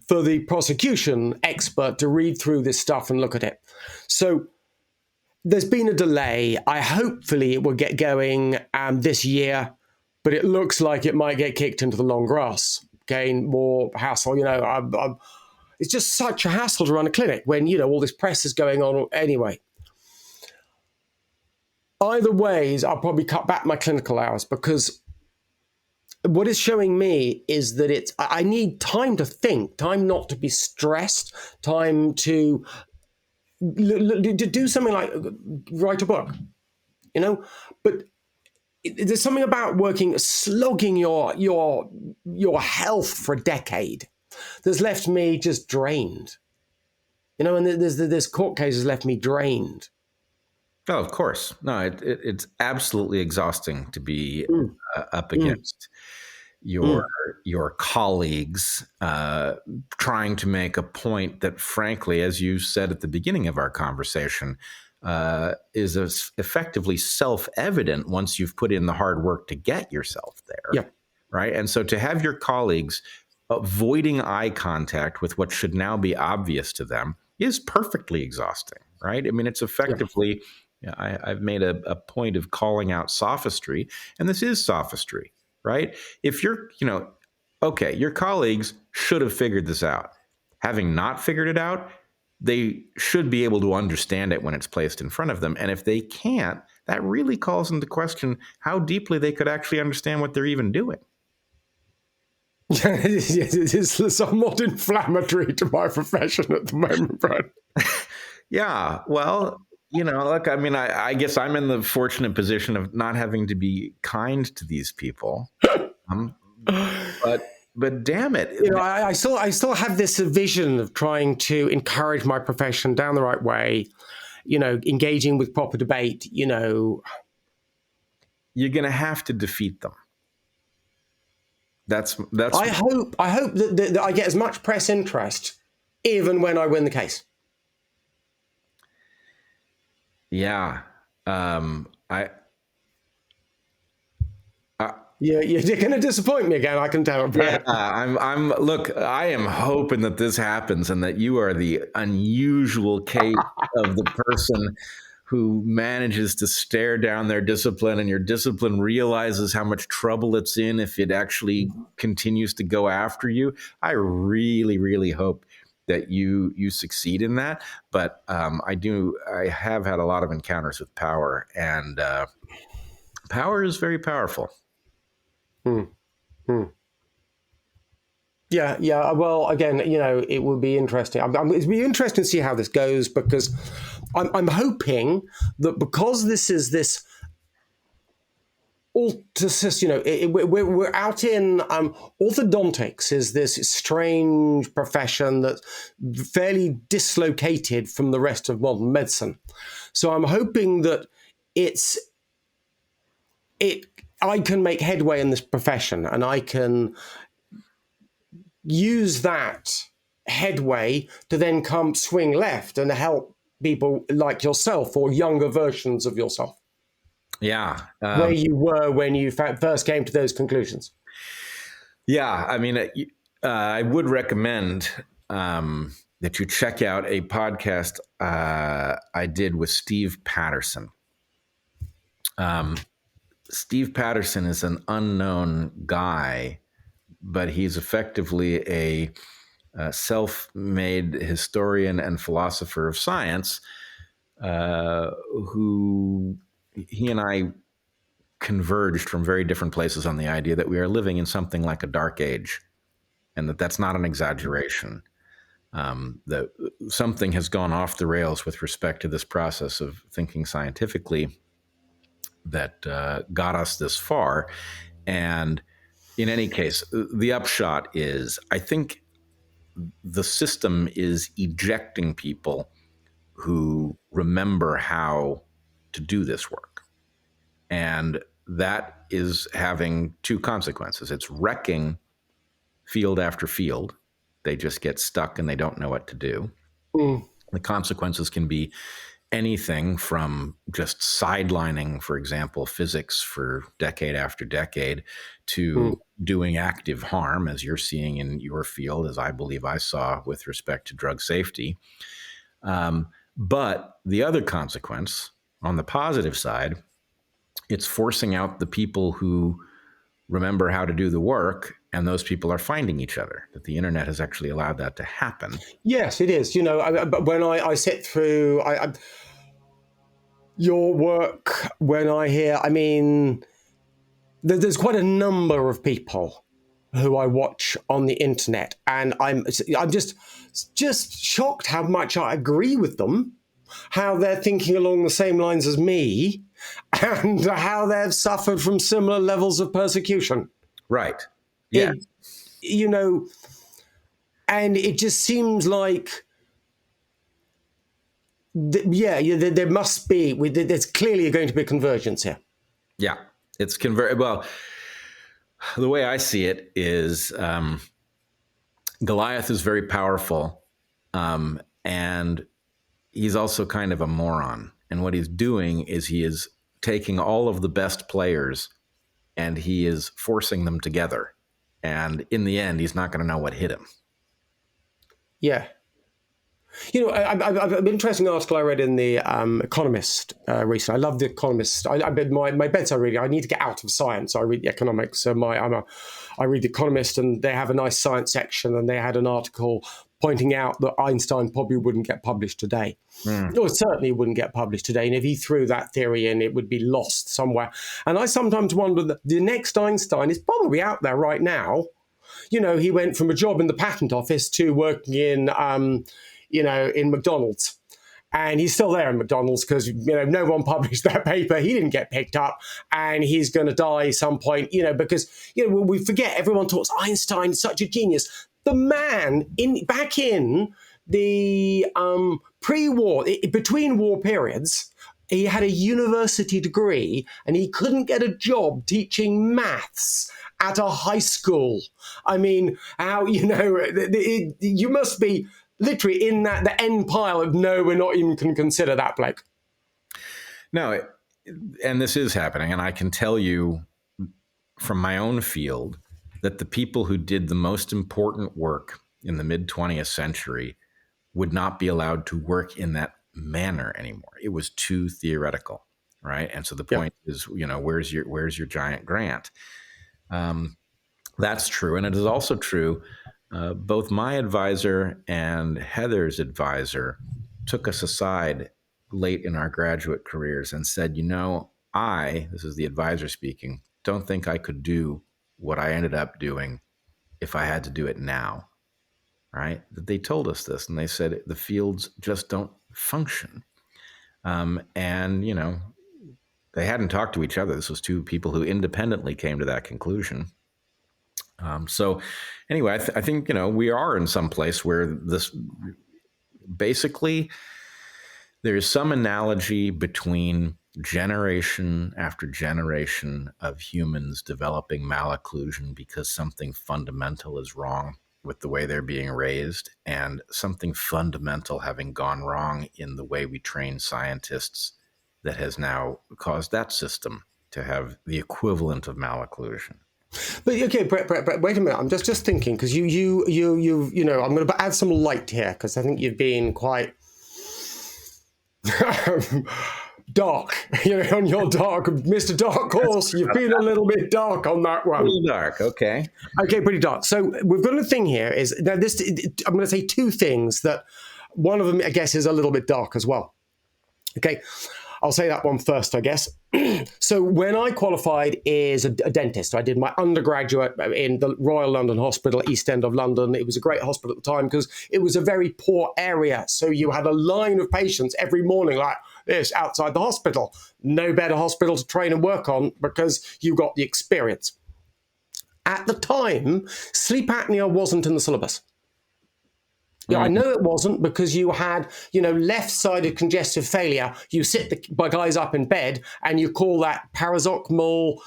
for the prosecution expert to read through this stuff and look at it. So there's been a delay. Hopefully it will get going this year, but it looks like it might get kicked into the long grass. Gain more hassle. It's just such a hassle to run a clinic when, all this press is going on anyway. Either ways, I'll probably cut back my clinical hours because what it's showing me is that I need time to think, time not to be stressed, time to do something like write a book, but there's something about slogging your health for a decade that's left me just drained, and this court case has left me drained. Oh, of course. No, it's absolutely exhausting to be up against your colleagues trying to make a point that, frankly, as you said at the beginning of our conversation, is effectively self-evident once you've put in the hard work to get yourself there. Yeah. Right. And so to have your colleagues avoiding eye contact with what should now be obvious to them is perfectly exhausting. Right. I mean, it's effectively, I've made a point of calling out sophistry, and this is sophistry. Right. If you're, your colleagues should have figured this out. Having not figured it out, they should be able to understand it when it's placed in front of them. And if they can't, that really calls into question how deeply they could actually understand what they're even doing. It is somewhat inflammatory to my profession at the moment, Bret. Yeah, well, look, I mean, I guess I'm in the fortunate position of not having to be kind to these people. But damn it. I still have this vision of trying to encourage my profession down the right way, engaging with proper debate, You're going to have to defeat them. That's. I hope that I get as much press interest, even when I win the case. Yeah. You're going to disappoint me again. I can tell. Yeah, Look, I am hoping that this happens and that you are the unusual case of the person who manages to stare down their discipline, and your discipline realizes how much trouble it's in if it actually continues to go after you. I really, really hope that you succeed in that. But I have had a lot of encounters with power, and power is very powerful. Hmm. Hmm. Yeah, yeah. Well, again, it would be interesting. It'd be interesting to see how this goes, because I'm hoping that because this is this we're out in orthodontics is this strange profession that's fairly dislocated from the rest of modern medicine. So I'm hoping that I can make headway in this profession, and I can use that headway to then come swing left and help people like yourself or younger versions of yourself. Yeah. Where you were when you first came to those conclusions. Yeah. I mean, I would recommend that you check out a podcast I did with Steve Patterson. Steve Patterson is an unknown guy, but he's effectively a self-made historian and philosopher of science who he and I converged from very different places on the idea that we are living in something like a dark age, and that's not an exaggeration. That something has gone off the rails with respect to this process of thinking scientifically that got us this far. And in any case, the upshot is, I think the system is ejecting people who remember how to do this work. And that is having two consequences. It's wrecking field after field. They just get stuck and they don't know what to do. Mm. The consequences can be anything from just sidelining, for example, physics for decade after decade, to doing active harm, as you're seeing in your field, as I believe I saw with respect to drug safety. But the other consequence, on the positive side, it's forcing out the people who remember how to do the work, and those people are finding each other. That the internet has actually allowed that to happen. Yes, it is. When I sit through your work, when I hear, there's quite a number of people who I watch on the internet, and I'm just shocked how much I agree with them, how they're thinking along the same lines as me, and how they've suffered from similar levels of persecution. Right. Yeah. And it just seems like, there must be, there's clearly going to be a convergence here. Yeah, it's well, the way I see it is Goliath is very powerful, and he's also kind of a moron. And what he's doing is he is taking all of the best players and he is forcing them together. And in the end, he's not going to know what hit him. Yeah. An interesting article I read in the Economist recently. I love the Economist. My bedside reading. I need to get out of science. So I read the economics. So I read the Economist, and they have a nice science section. And they had an article pointing out that Einstein probably wouldn't get published today. Or certainly wouldn't get published today. And if he threw that theory in, it would be lost somewhere. And I sometimes wonder that the next Einstein is probably out there right now. He went from a job in the patent office to working in McDonald's. And he's still there in McDonald's because, no one published that paper. He didn't get picked up, and he's going to die some point, because, we forget, everyone talks Einstein, such a genius. The man back in the pre-war, between war periods, he had a university degree and he couldn't get a job teaching maths at a high school. How, you must be literally in the end pile of, no, we're not even going to consider that bloke. No, and this is happening. And I can tell you from my own field that the people who did the most important work in the mid-20th century would not be allowed to work in that manner anymore. It was too theoretical, right? And so the point is, where's your giant grant? That's true. And it is also true, both my advisor and Heather's advisor took us aside late in our graduate careers and said, this is the advisor speaking, don't think I could do what I ended up doing if I had to do it now, right? They told us this, and they said the fields just don't function. And they hadn't talked to each other. This was two people who independently came to that conclusion. So anyway, I think, we are in some place where this basically there's some analogy between generation after generation of humans developing malocclusion because something fundamental is wrong with the way they're being raised, and something fundamental having gone wrong in the way we train scientists that has now caused that system to have the equivalent of malocclusion. But okay, Bret, wait a minute. I'm just thinking, because you I'm going to add some light here, because I think you've been quite dark, on your dark, Mr. Dark Horse. You've been a little bit dark on that one. A little dark, okay. Okay, pretty dark. So we've got a thing here is now this. I'm going to say two things that one of them, I guess, is a little bit dark as well. Okay, I'll say that one first, I guess. So when I qualified as a dentist, I did my undergraduate in the Royal London Hospital, East End of London. It was a great hospital at the time because it was a very poor area. So you had a line of patients every morning like this outside the hospital. No better hospital to train and work on because you got the experience. At the time, sleep apnea wasn't in the syllabus. Yeah, I know it wasn't because you had, left-sided congestive failure. You sit the guys up in bed and you call that paroxysmal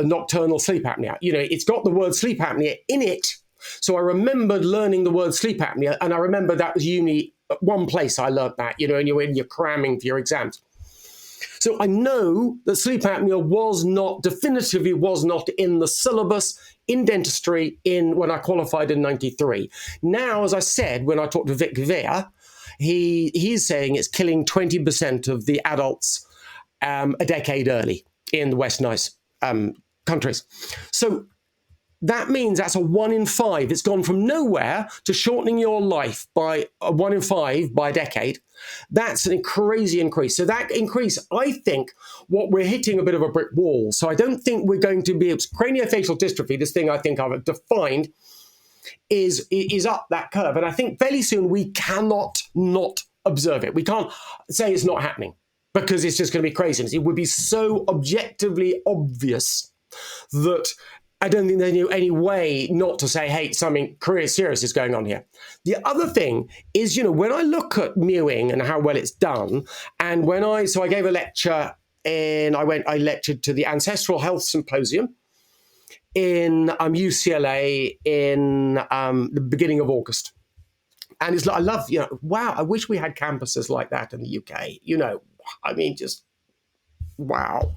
nocturnal sleep apnea. It's got the word sleep apnea in it. So I remembered learning the word sleep apnea, and I remember that was one place I learned that, and you're cramming for your exams. So I know that sleep apnea definitively was not in the syllabus in dentistry when I qualified in 93. Now, as I said, when I talked to Vic Vere, he's saying it's killing 20% of the adults a decade early in the West Nice countries. So that means that's a 1 in 5. It's gone from nowhere to shortening your life by a 1 in 5 by a decade. That's a crazy increase. So that increase, I think, what we're hitting a bit of a brick wall. So I don't think we're going to be able to, craniofacial dystrophy, this thing I think I've defined, is up that curve. And I think fairly soon we cannot not observe it. We can't say it's not happening because it's just going to be craziness. It would be so objectively obvious that I don't think there's any way not to say, hey, something serious is going on here. The other thing is, when I look at mewing and how well it's done, and I gave a lecture I lectured to the Ancestral Health Symposium in UCLA in the beginning of August. And I love, wow, I wish we had campuses like that in the UK. Just wow,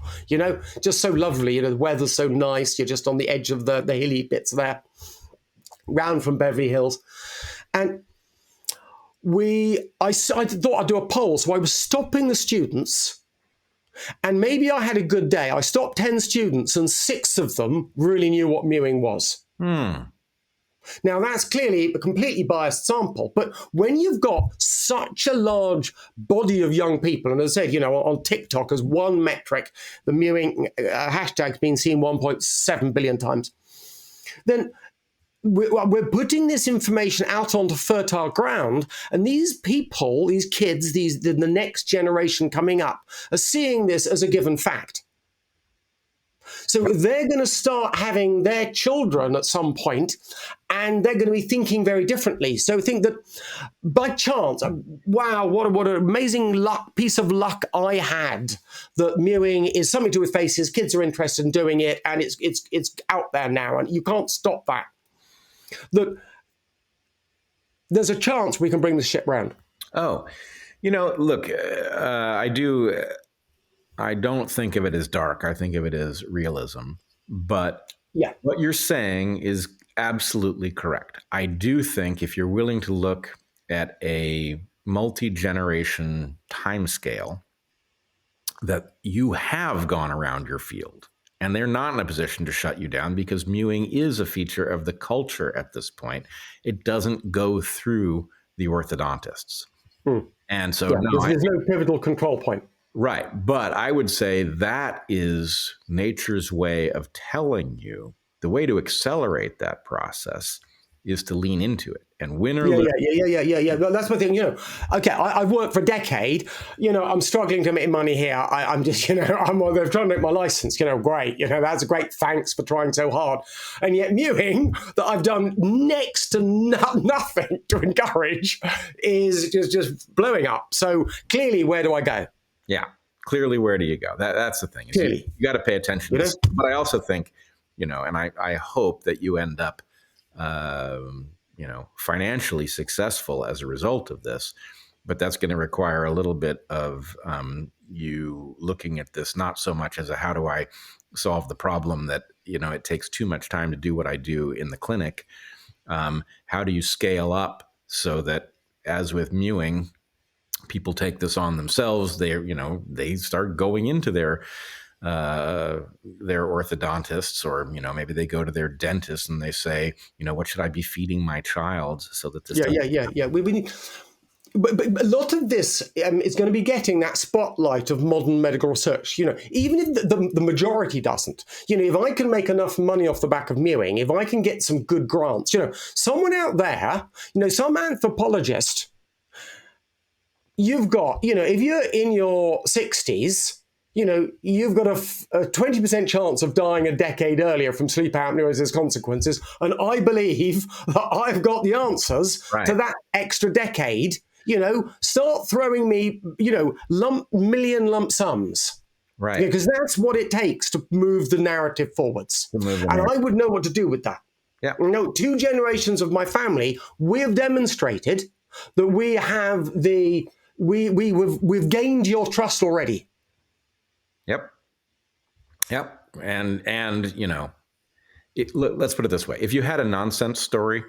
just so lovely. The weather's so nice. You're just on the edge of the hilly bits there, round from Beverly Hills. And I thought I'd do a poll. So I was stopping the students, and maybe I had a good day. I stopped 10 students, and 6 of them really knew what mewing was. Now, that's clearly a completely biased sample, but when you've got such a large body of young people, and as I said, on TikTok as one metric, the mewing hashtag's been seen 1.7 billion times, then we're putting this information out onto fertile ground, and these people, these kids, the next generation coming up, are seeing this as a given fact. So they're going to start having their children at some point, and they're going to be thinking very differently. So think that by chance, wow, what an amazing piece of luck I had that mewing is something to do with faces. Kids are interested in doing it, and it's out there now, and you can't stop that. That there's a chance we can bring this ship round. Oh, look, I don't think of it as dark. I think of it as realism. But what you're saying is absolutely correct. I do think if you're willing to look at a multi-generation timescale that you have gone around your field. And they're not in a position to shut you down because mewing is a feature of the culture at this point. It doesn't go through the orthodontists. And so there's no pivotal control point. Right. But I would say that is nature's way of telling you the way to accelerate that process is to lean into it and win or lose. Yeah. That's my thing. Okay, I've worked for a decade. I'm struggling to make money here. I'm just, I'm trying to make my license. Great. That's a great thanks for trying so hard. And yet, mewing that I've done next to nothing to encourage is just blowing up. So clearly, where do I go? Yeah, clearly, where do you go? That's the thing. You got to pay attention. But I also think, and I hope that you end up financially successful as a result of this, but that's going to require a little bit of you looking at this not so much as a how do I solve the problem that it takes too much time to do what I do in the clinic. How do you scale up so that, as with mewing, people take this on themselves? They start going into their orthodontists, or maybe they go to their dentist and they say, what should I be feeding my child so that this But a lot of this is going to be getting that spotlight of modern medical research. Even if the majority doesn't. If I can make enough money off the back of mewing, if I can get some good grants, someone out there, some anthropologist, you've got, if you're in your 60s, you've got a 20% chance of dying a decade earlier from sleep apnea as its consequences. And I believe that I've got the answers to that extra decade. Start throwing me, million lump sums. Right. Because that's what it takes to move the narrative forwards. And I would know what to do with that. Yeah. 2 generations of my family, we've demonstrated that we have we've gained your trust already. Yep. And let's put it this way. If you had a nonsense story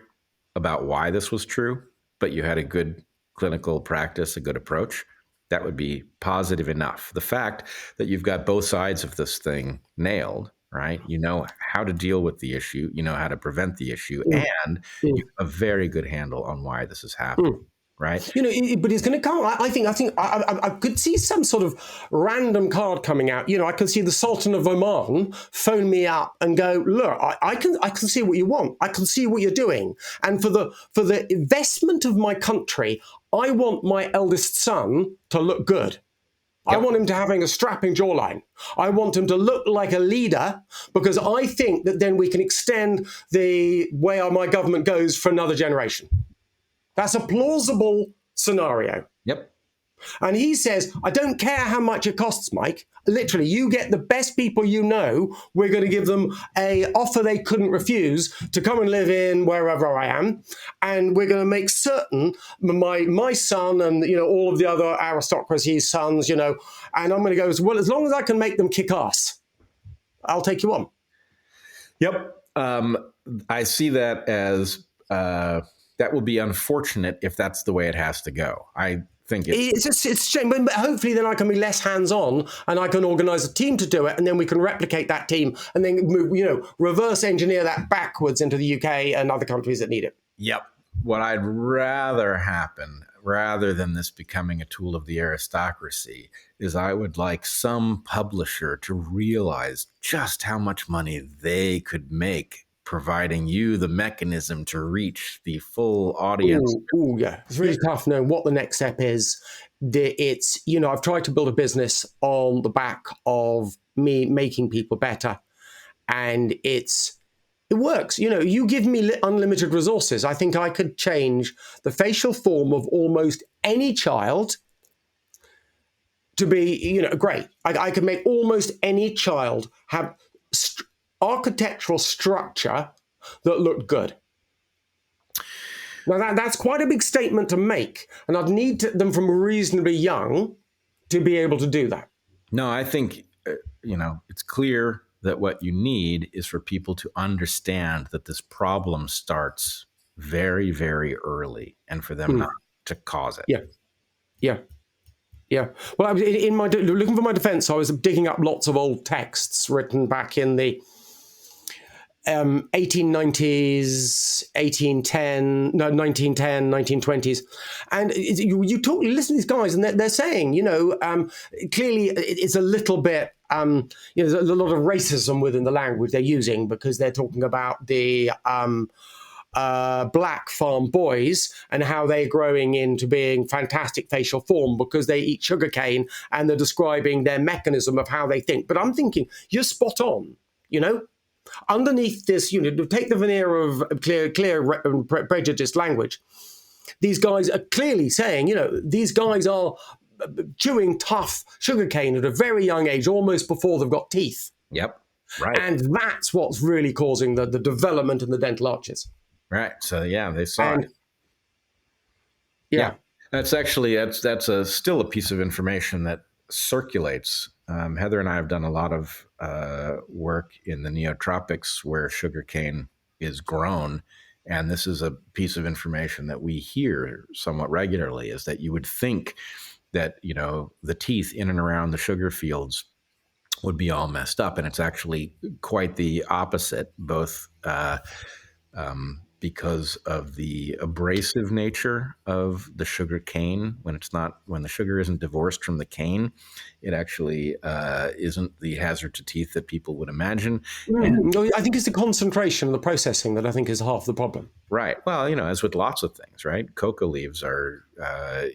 about why this was true, but you had a good clinical practice, a good approach, that would be positive enough. The fact that you've got both sides of this thing nailed, right? You know how to deal with the issue, you know how to prevent the issue, and you have a very good handle on why this is happening. Right. But it's going to come. I think I could see some sort of random card coming out. I could see the Sultan of Oman phone me up and go, look, I can see what you want. I can see what you're doing. And for the investment of my country, I want my eldest son to look good. Yep. I want him to having a strapping jawline. I want him to look like a leader, because I think that then we can extend the way my government goes for another generation. That's a plausible scenario. Yep. And he says, I don't care how much it costs, Mike. Literally, you get the best people we're going to give them a offer they couldn't refuse to come and live in wherever I am. And we're going to make certain my son and, all of the other aristocracy's sons, and I'm going to go, well, as long as I can make them kick ass, I'll take you on. Yep. I see that as... that will be unfortunate if that's the way it has to go. I think it's a shame, but hopefully then I can be less hands-on and I can organize a team to do it, and then we can replicate that team and then move, reverse engineer that backwards into the UK and other countries that need it. Yep. What I'd rather happen, rather than this becoming a tool of the aristocracy, is I would like some publisher to realize just how much money they could make providing you the mechanism to reach the full audience. Yeah. It's really tough knowing what the next step is. It's, I've tried to build a business on the back of me making people better. And it works. You give me unlimited resources. I think I could change the facial form of almost any child to be, great. I could make almost any child have architectural structure that looked good. Now that's quite a big statement to make, and I'd need them from reasonably young to be able to do that. No, I think it's clear that what you need is for people to understand that this problem starts very, very early, and for them not to cause it. Yeah. Yeah. Yeah. Well, in my looking for my defence, I was digging up lots of old texts written back in the 1890s, 1810, no, 1910, 1920s. And you talk, listen to these guys, and they're saying, clearly it's a little bit, there's a lot of racism within the language they're using, because they're talking about the black farm boys and how they're growing into being fantastic facial form because they eat sugarcane, and they're describing their mechanism of how they think. But I'm thinking, you're spot on, Underneath this, to take the veneer of clear prejudiced language, these guys are clearly saying, these guys are chewing tough sugarcane at a very young age, almost before they've got teeth. Yep. Right. And that's what's really causing the development in the dental arches. Right. So yeah, they saw it. Yeah. That's still a piece of information that circulates. Heather and I have done a lot of work in the neotropics where sugarcane is grown. And this is a piece of information that we hear somewhat regularly, is that you would think that, the teeth in and around the sugar fields would be all messed up. And it's actually quite the opposite, both because of the abrasive nature of the sugar cane. When the sugar isn't divorced from the cane, it actually isn't the hazard to teeth that people would imagine. I think it's the concentration and the processing that I think is half the problem. Right. Well, as with lots of things, right? Coca leaves are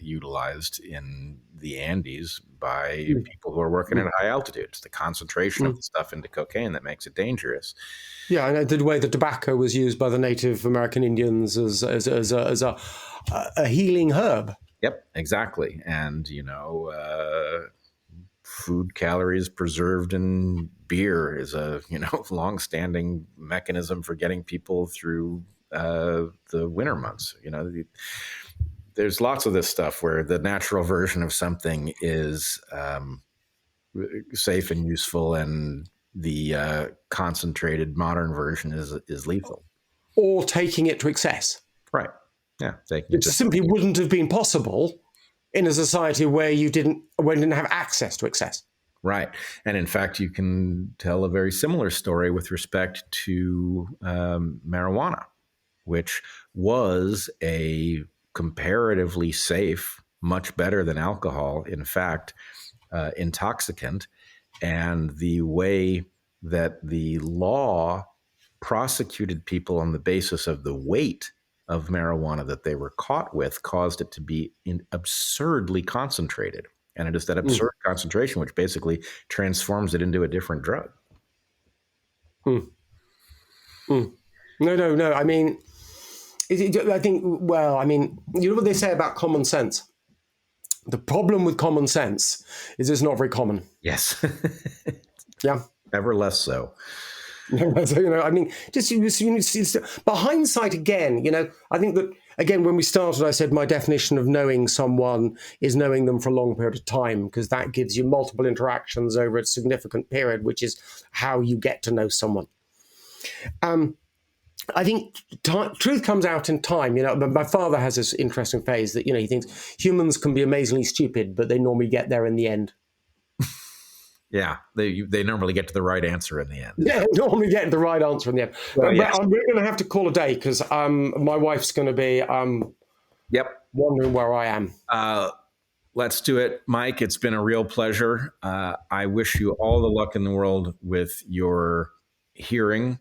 utilized in the Andes by people who are working at high altitude. It's the concentration of the stuff into cocaine that makes it dangerous. Yeah, and the way the tobacco was used by the Native American Indians as a healing herb. Yep, exactly. And, food calories preserved in beer is a, long-standing mechanism for getting people through the winter months. There's lots of this stuff where the natural version of something is safe and useful, and the concentrated modern version is lethal. Or taking it to excess. Right. Yeah. It simply wouldn't have been possible in a society where you didn't have access to excess. Right. And in fact, you can tell a very similar story with respect to marijuana, which was a comparatively safe, much better than alcohol, in fact, intoxicant. And the way that the law prosecuted people on the basis of the weight of marijuana that they were caught with caused it to be absurdly concentrated. And it is that absurd concentration which basically transforms it into a different drug. No. I mean, I think, you know what they say about common sense? The problem with common sense is it's not very common. Yes. Yeah. Ever less so. But hindsight again, I think that, again, when we started, I said my definition of knowing someone is knowing them for a long period of time, because that gives you multiple interactions over a significant period, which is how you get to know someone. I think truth comes out in time. My father has this interesting phrase that, he thinks humans can be amazingly stupid, but they normally get there in the end. Yeah, they normally get to the right answer in the end. Yeah, normally get the right answer in the end. Well, yes. But we're going to have to call a day because my wife's going to be wondering where I am. Let's do it, Mike. It's been a real pleasure. I wish you all the luck in the world with your hearing.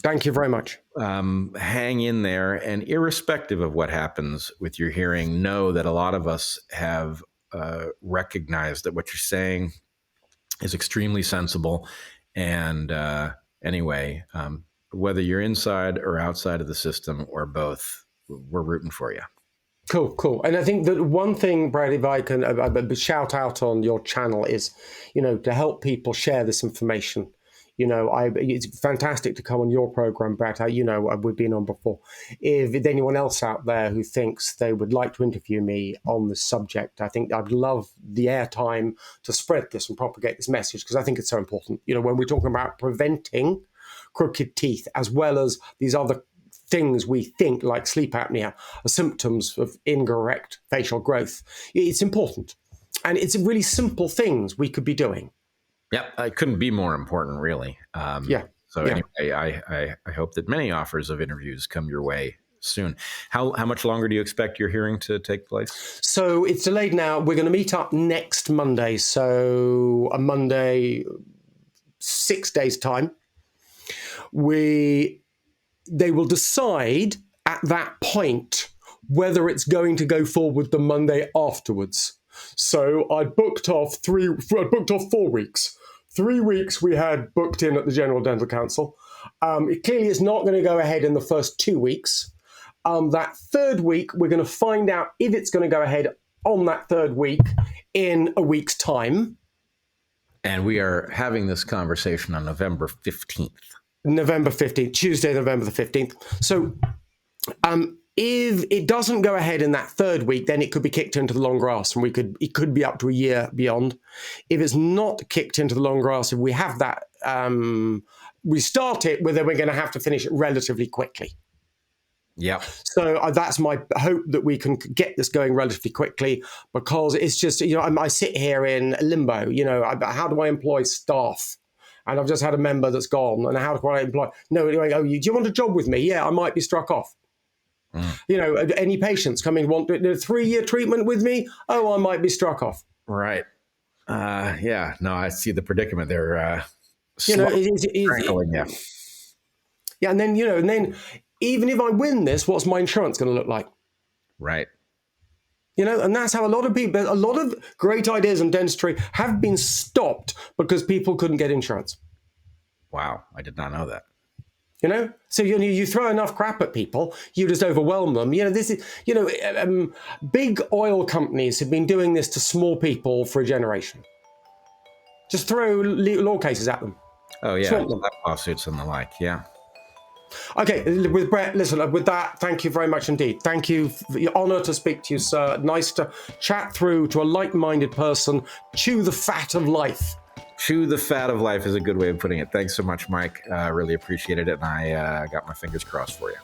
Thank you very much. Hang in there, and irrespective of what happens with your hearing, know that a lot of us have recognized that what you're saying is extremely sensible. And anyway, whether you're inside or outside of the system or both, we're rooting for you. Cool. And I think that one thing, Brad, if I can shout out on your channel is, to help people share this information. It's fantastic to come on your program, Bret. We've been on before. If there's anyone else out there who thinks they would like to interview me on this subject, I think I'd love the airtime to spread this and propagate this message, because I think it's so important. When we're talking about preventing crooked teeth, as well as these other things we think, like sleep apnea, are symptoms of incorrect facial growth. It's important. And it's really simple things we could be doing. Yep, it couldn't be more important, really. So anyway, I hope that many offers of interviews come your way soon. How much longer do you expect your hearing to take place? So it's delayed now. We're going to meet up next Monday. So a Monday, 6 days' time. They will decide at that point whether it's going to go forward the Monday afterwards. So I booked off 4 weeks. 3 weeks we had booked in at the General Dental Council. It clearly is not going to go ahead in the first 2 weeks. That third week, we're going to find out if it's going to go ahead on that third week in a week's time. And we are having this conversation on November 15th. November 15th, Tuesday, November the 15th. So if it doesn't go ahead in that third week, then it could be kicked into the long grass, and it could be up to a year beyond. If it's not kicked into the long grass, if we have that, we start it, then we're going to have to finish it relatively quickly. Yeah. So that's my hope, that we can get this going relatively quickly, because it's just, I sit here in limbo. How do I employ staff? And I've just had a member that's gone, and how do I employ? No, anyway, do you want a job with me? Yeah, I might be struck off. Any patients coming want a 3-year treatment with me? Oh, I might be struck off. Right. Yeah. No, I see the predicament there. Yeah. And then even if I win this, what's my insurance going to look like? Right. And that's how a lot of great ideas in dentistry have been stopped because people couldn't get insurance. Wow. I did not know that. So you throw enough crap at people, you just overwhelm them. This is big oil companies have been doing this to small people for a generation. Just throw law cases at them. Oh yeah, lawsuits and the like. Yeah. Okay, with Bret, listen, with that, thank you very much indeed. Thank you. For your honour to speak to you, sir. Nice to chat through to a like-minded person. Chew the fat of life. Chew the fat of life is a good way of putting it. Thanks so much, Mike. Really appreciated it, and I got my fingers crossed for you.